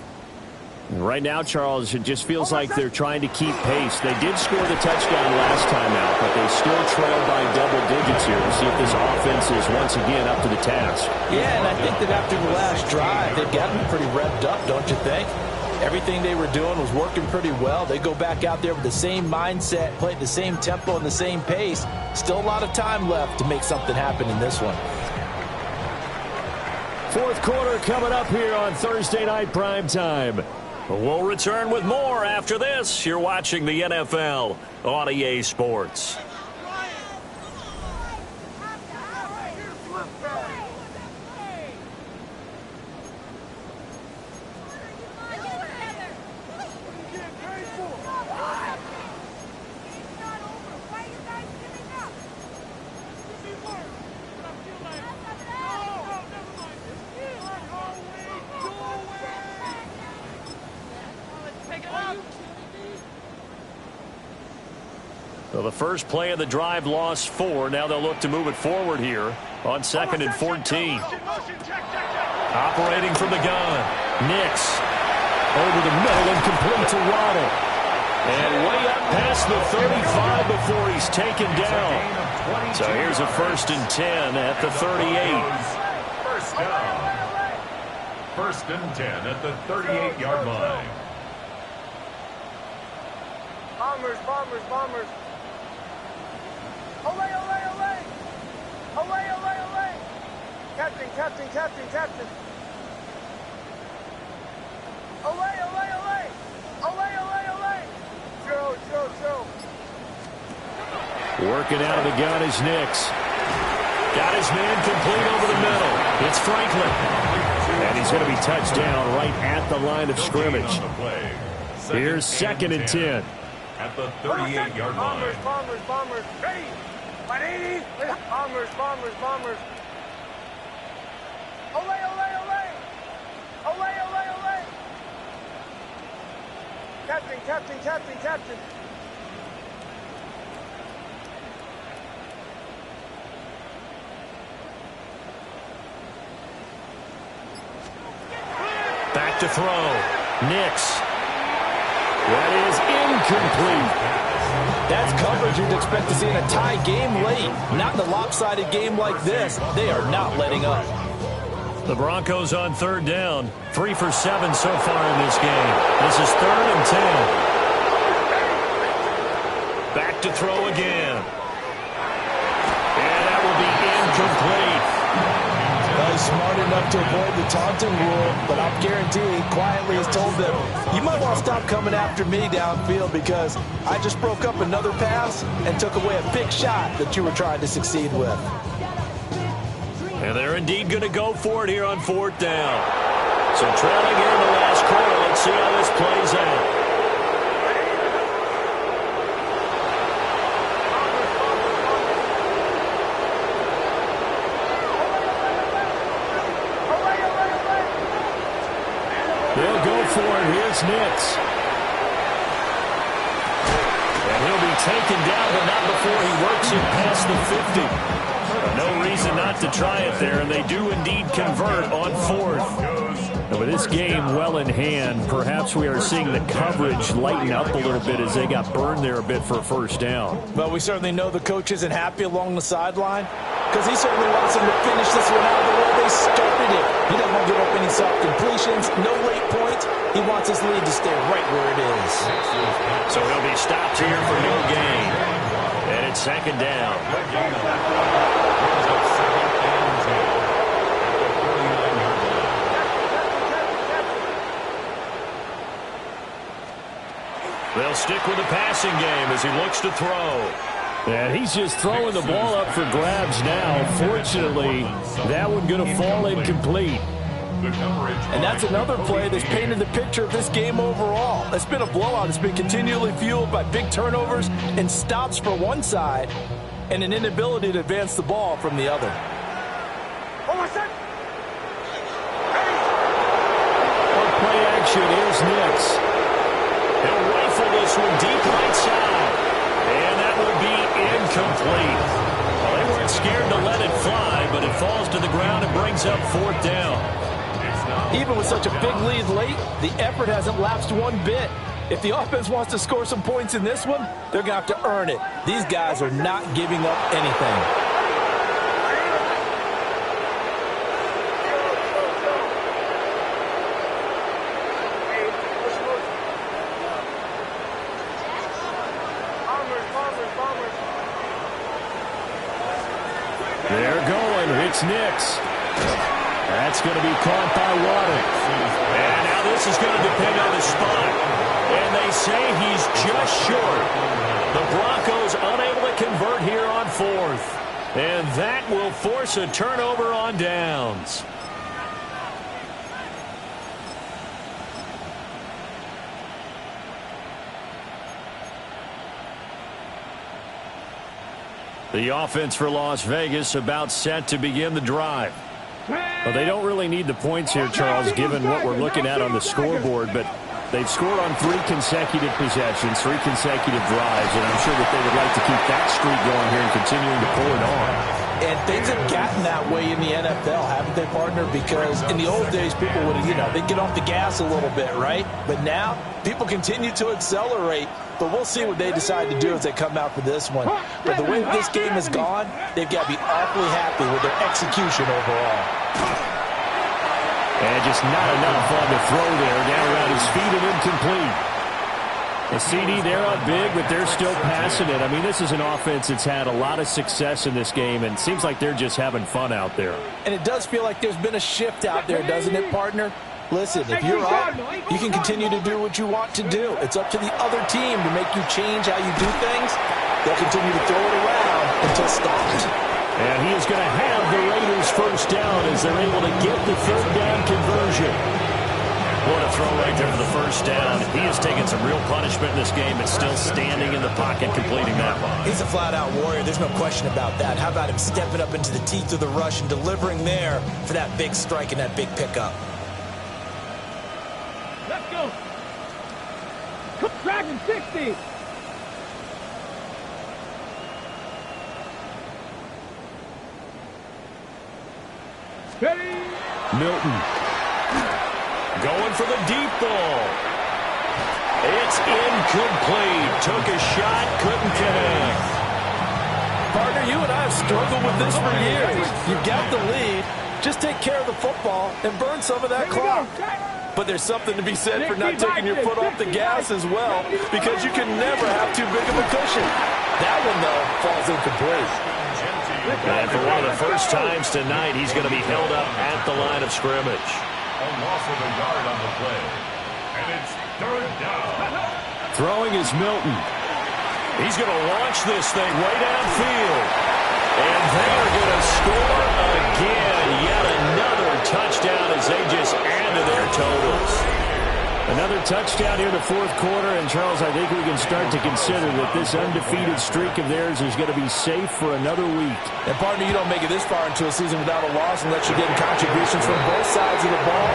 Right now, Charles, it just feels like they're trying to keep pace. They did score the touchdown last time out, but they still trail by double digits here to see if this offense is once again up to the task. Yeah, and I think that after the last drive, they've gotten pretty revved up, don't you think? Everything they were doing was working pretty well. They go back out there with the same mindset, play at the same tempo and the same pace. Still a lot of time left to make something happen in this one. Fourth quarter coming up here on Thursday Night Primetime. We'll return with more after this. You're watching the NFL on EA Sports. So the first play of the drive lost 4. Now they'll look to move it forward here on 2nd and 14. Operating from the gun. Nix over the middle and complete to Waddle. And way up past the 35 before he's taken down. So here's a 1st and 10 at the 38. First down. 1st and 10 at the 38-yard line. Bombers, bombers, bombers. Olay, olay, olay. Olay, olay, olay. Captain, captain, captain, captain. Olay, olay, olay. Olay, olay, olay. Joe. Working out of the gun is Nix. Got his man complete over the middle. It's Franklin. And he's going to be touched down right at the line of scrimmage. Here's 2nd and 10. At the 38-yard line. Bombers, bombers. Ready. 180. Bombers, bombers, bombers. Olay, olay, olay. Olay, olay, olay. Captain, captain, captain, captain. Back to throw. Nix. That is incomplete. That's coverage you'd expect to see in a tie game late. Not in a lopsided game like this. They are not letting up. The Broncos on 3rd down. 3 for 7 so far in this game. This is 3rd and 10. Back to throw again. And that will be incomplete. Well, he's smart enough to avoid the taunting rule, but I'll guarantee he quietly has told them, you might want to stop coming after me downfield because I just broke up another pass and took away a big shot that you were trying to succeed with. And they're indeed going to go for it here on 4th down. So trailing here in the last quarter, let's see how this plays out. They'll go for it. Here's Nix. And he'll be taken down, but not before he works it past the 50. No reason not to try it there, and they do indeed convert on 4th. And with this game well in hand, perhaps we are seeing the coverage lighten up a little bit as they got burned there a bit for a first down. Well, we certainly know the coach isn't happy along the sideline because he certainly wants them to finish this one out the way they started it. He doesn't want to give up any soft completions, no late points. He wants his lead to stay right where it is. So he'll be stopped here for no gain. And it's second down. They'll stick with the passing game as he looks to throw. And he's just throwing the ball up for grabs now. Fortunately, that one going to fall incomplete. And that's another play that's painted the picture of this game overall. It's been a blowout. It's been continually fueled by big turnovers and stops for one side and an inability to advance the ball from the other. On play action, here's Nix. He'll rifle this one deep right side. And that will be incomplete. Well, they weren't scared to let it fly, but it falls to the ground and brings up fourth down. Even with such a big lead late, the effort hasn't lapsed one bit. If the offense wants to score some points in this one, they're going to have to earn it. These guys are not giving up anything. They're going. It's Nix. That's going to be caught by Water. And now this is going to depend on the spot. And they say he's just short. The Broncos unable to convert here on fourth. And that will force a turnover on downs. The offense for Las Vegas about set to begin the drive. Well, they don't really need the points here, Charles, given what we're looking at on the scoreboard, but they've scored on 3 consecutive possessions, 3 consecutive drives, and I'm sure that they would like to keep that streak going here and continuing to pull it on. And things have gotten that way in the NFL, haven't they, partner? Because in the old days, people would, they'd get off the gas a little bit, right? But now, people continue to accelerate. But we'll see what they decide to do as they come out for this one. But the way this game has gone, they've got to be awfully happy with their execution overall. And just not enough on the throw there. Down around his feet and incomplete. The CD, they're up big, but they're still passing it. I mean, this is an offense that's had a lot of success in this game, and it seems like they're just having fun out there. And it does feel like there's been a shift out there, doesn't it, partner? Listen, if you're up, you can continue to do what you want to do. It's up to the other team to make you change how you do things. They'll continue to throw it around until stopped. And he is going to have the Raiders first down as they're able to get the third down conversion. What a throw right there for the first down. He has taken some real punishment in this game and still standing in the pocket completing that one. He's a flat-out warrior. There's no question about that. How about him stepping up into the teeth of the rush and delivering there for that big strike and that big pickup? Let's go. Dragon 60. Ready. Milton. Going for the deep ball. It's incomplete. Took a shot, couldn't connect. Partner, you and I have struggled with this for years. You've got the lead. Just take care of the football and burn some of that clock. But there's something to be said for not taking your foot off the gas as well, because you can never have too big of a cushion. That one, though, falls incomplete. And for one of the first times tonight, he's going to be held up at the line of scrimmage. A loss of a yard on the play. And it's third down. Throwing is Milton. He's going to launch this thing way downfield. And they're going to score again. Yet another touchdown as they just add to their totals. Another touchdown here in the fourth quarter. And, Charles, I think we can start to consider that this undefeated streak of theirs is going to be safe for another week. And, partner, you don't make it this far into a season without a loss unless you're getting contributions from both sides of the ball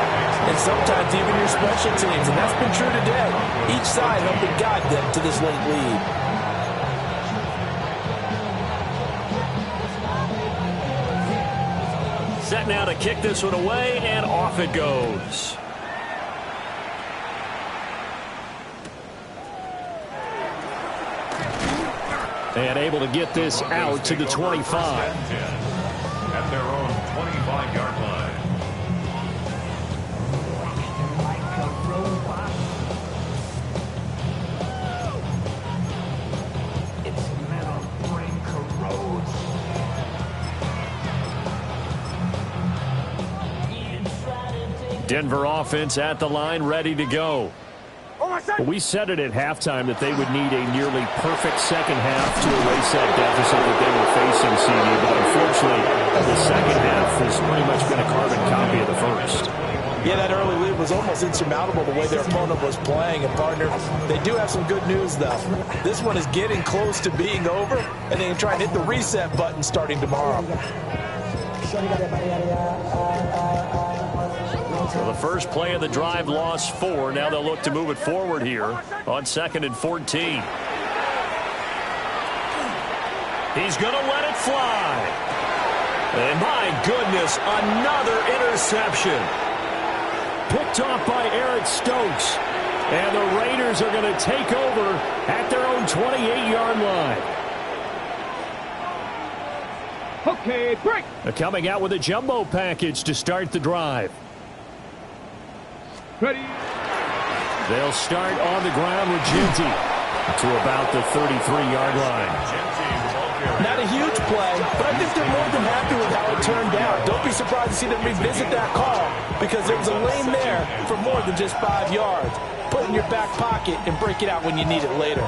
and sometimes even your special teams. And that's been true today. Each side helping guide them to this late lead. Set now to kick this one away, and off it goes. And able to get this out to the 25. At their own 25-yard line. Denver offense at the line, ready to go. We said it at halftime that they would need a nearly perfect second half to erase that deficit that they were facing, CD, but unfortunately, the second half has pretty much been a carbon copy of the first. Yeah, that early lead was almost insurmountable the way their opponent was playing. And, partner, they do have some good news, though. This one is getting close to being over, and they can try and hit the reset button starting tomorrow. So the first play of the drive lost 4. Now they'll look to move it forward here on 2nd and 14. He's going to let it fly. And my goodness, another interception. Picked off by Eric Stokes. And the Raiders are going to take over at their own 28-yard line. Okay, break. They're coming out with a jumbo package to start the drive. Ready. They'll start on the ground with Ginty to about the 33-yard line. Not a huge play, but I think they're more than happy with how it turned out. Don't be surprised to see them revisit that call because there was a lane there for more than just 5 yards. Put it in your back pocket and break it out when you need it later.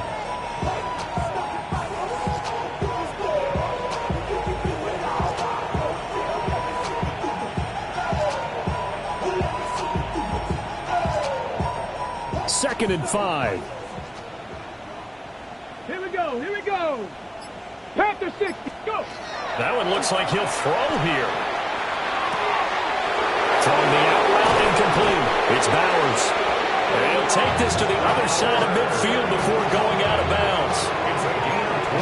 Second and 5. Here we go. Here we go. Panther 60. Go. That one looks like he'll throw here. Throwing the out route incomplete. It's Bowers. And he'll take this to the other side of midfield before going out of bounds.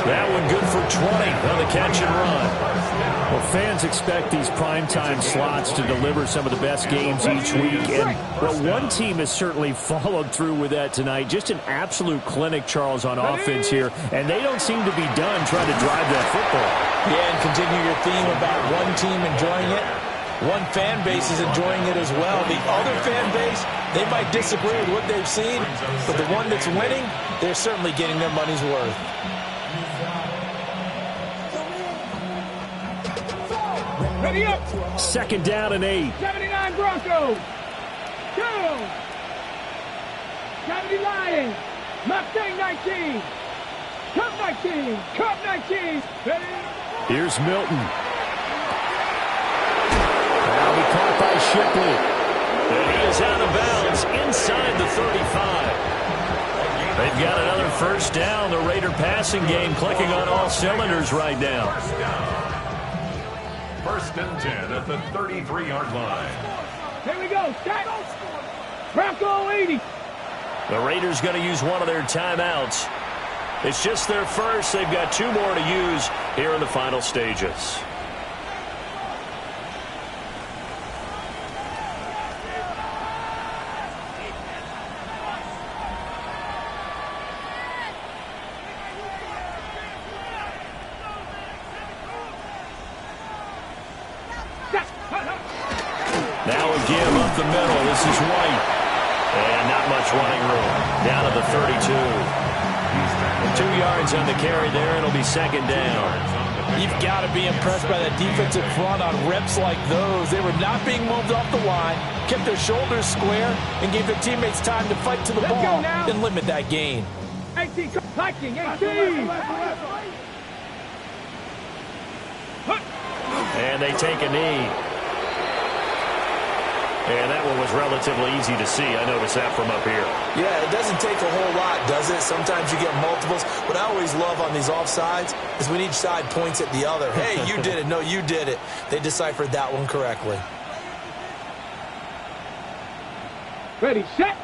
That one good for 20 on the catch and run. Well, fans expect these primetime slots to deliver some of the best games each week. And, well, one team has certainly followed through with that tonight. Just an absolute clinic, Charles, on offense here. And they don't seem to be done trying to drive that football. Yeah, and continue your theme about one team enjoying it. One fan base is enjoying it as well. The other fan base, they might disagree with what they've seen, but the one that's winning, they're certainly getting their money's worth. Ready up. 2nd down and 8. 79 Broncos. Go. 70 Lions. Mustang 19. Cup 19. Cup 19. Ready. Here's Milton. Now be caught by Shipley. And he is out of bounds inside the 35. They've got another first down. The Raider passing game clicking on all cylinders right now. 1st and 10 at the 33-yard line. Here we go. Stack. Bronco 80. The Raiders going to use one of their timeouts. It's just their first. They've got 2 more to use here in the final stages. Now again up the middle. This is White. And not much running room. Down to the 32. 2 yards on the carry there. It'll be 2nd down. You've got to be impressed by that defensive front on reps like those. They were not being moved off the line, kept their shoulders square, and gave their teammates time to fight to the ball and limit that gain. 18. Hiking. 18. And they take a knee. And that one was relatively easy to see. I noticed that from up here. Yeah, it doesn't take a whole lot, does it? Sometimes you get multiples. What I always love on these offsides is when each side points at the other. Hey, you did it. No, you did it. They deciphered that one correctly. Ready, set.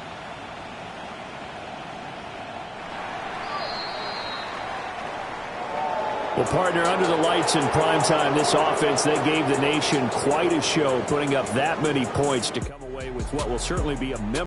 Well, partner, under the lights in primetime, this offense, they gave the nation quite a show, putting up that many points to come away with what will certainly be a memorable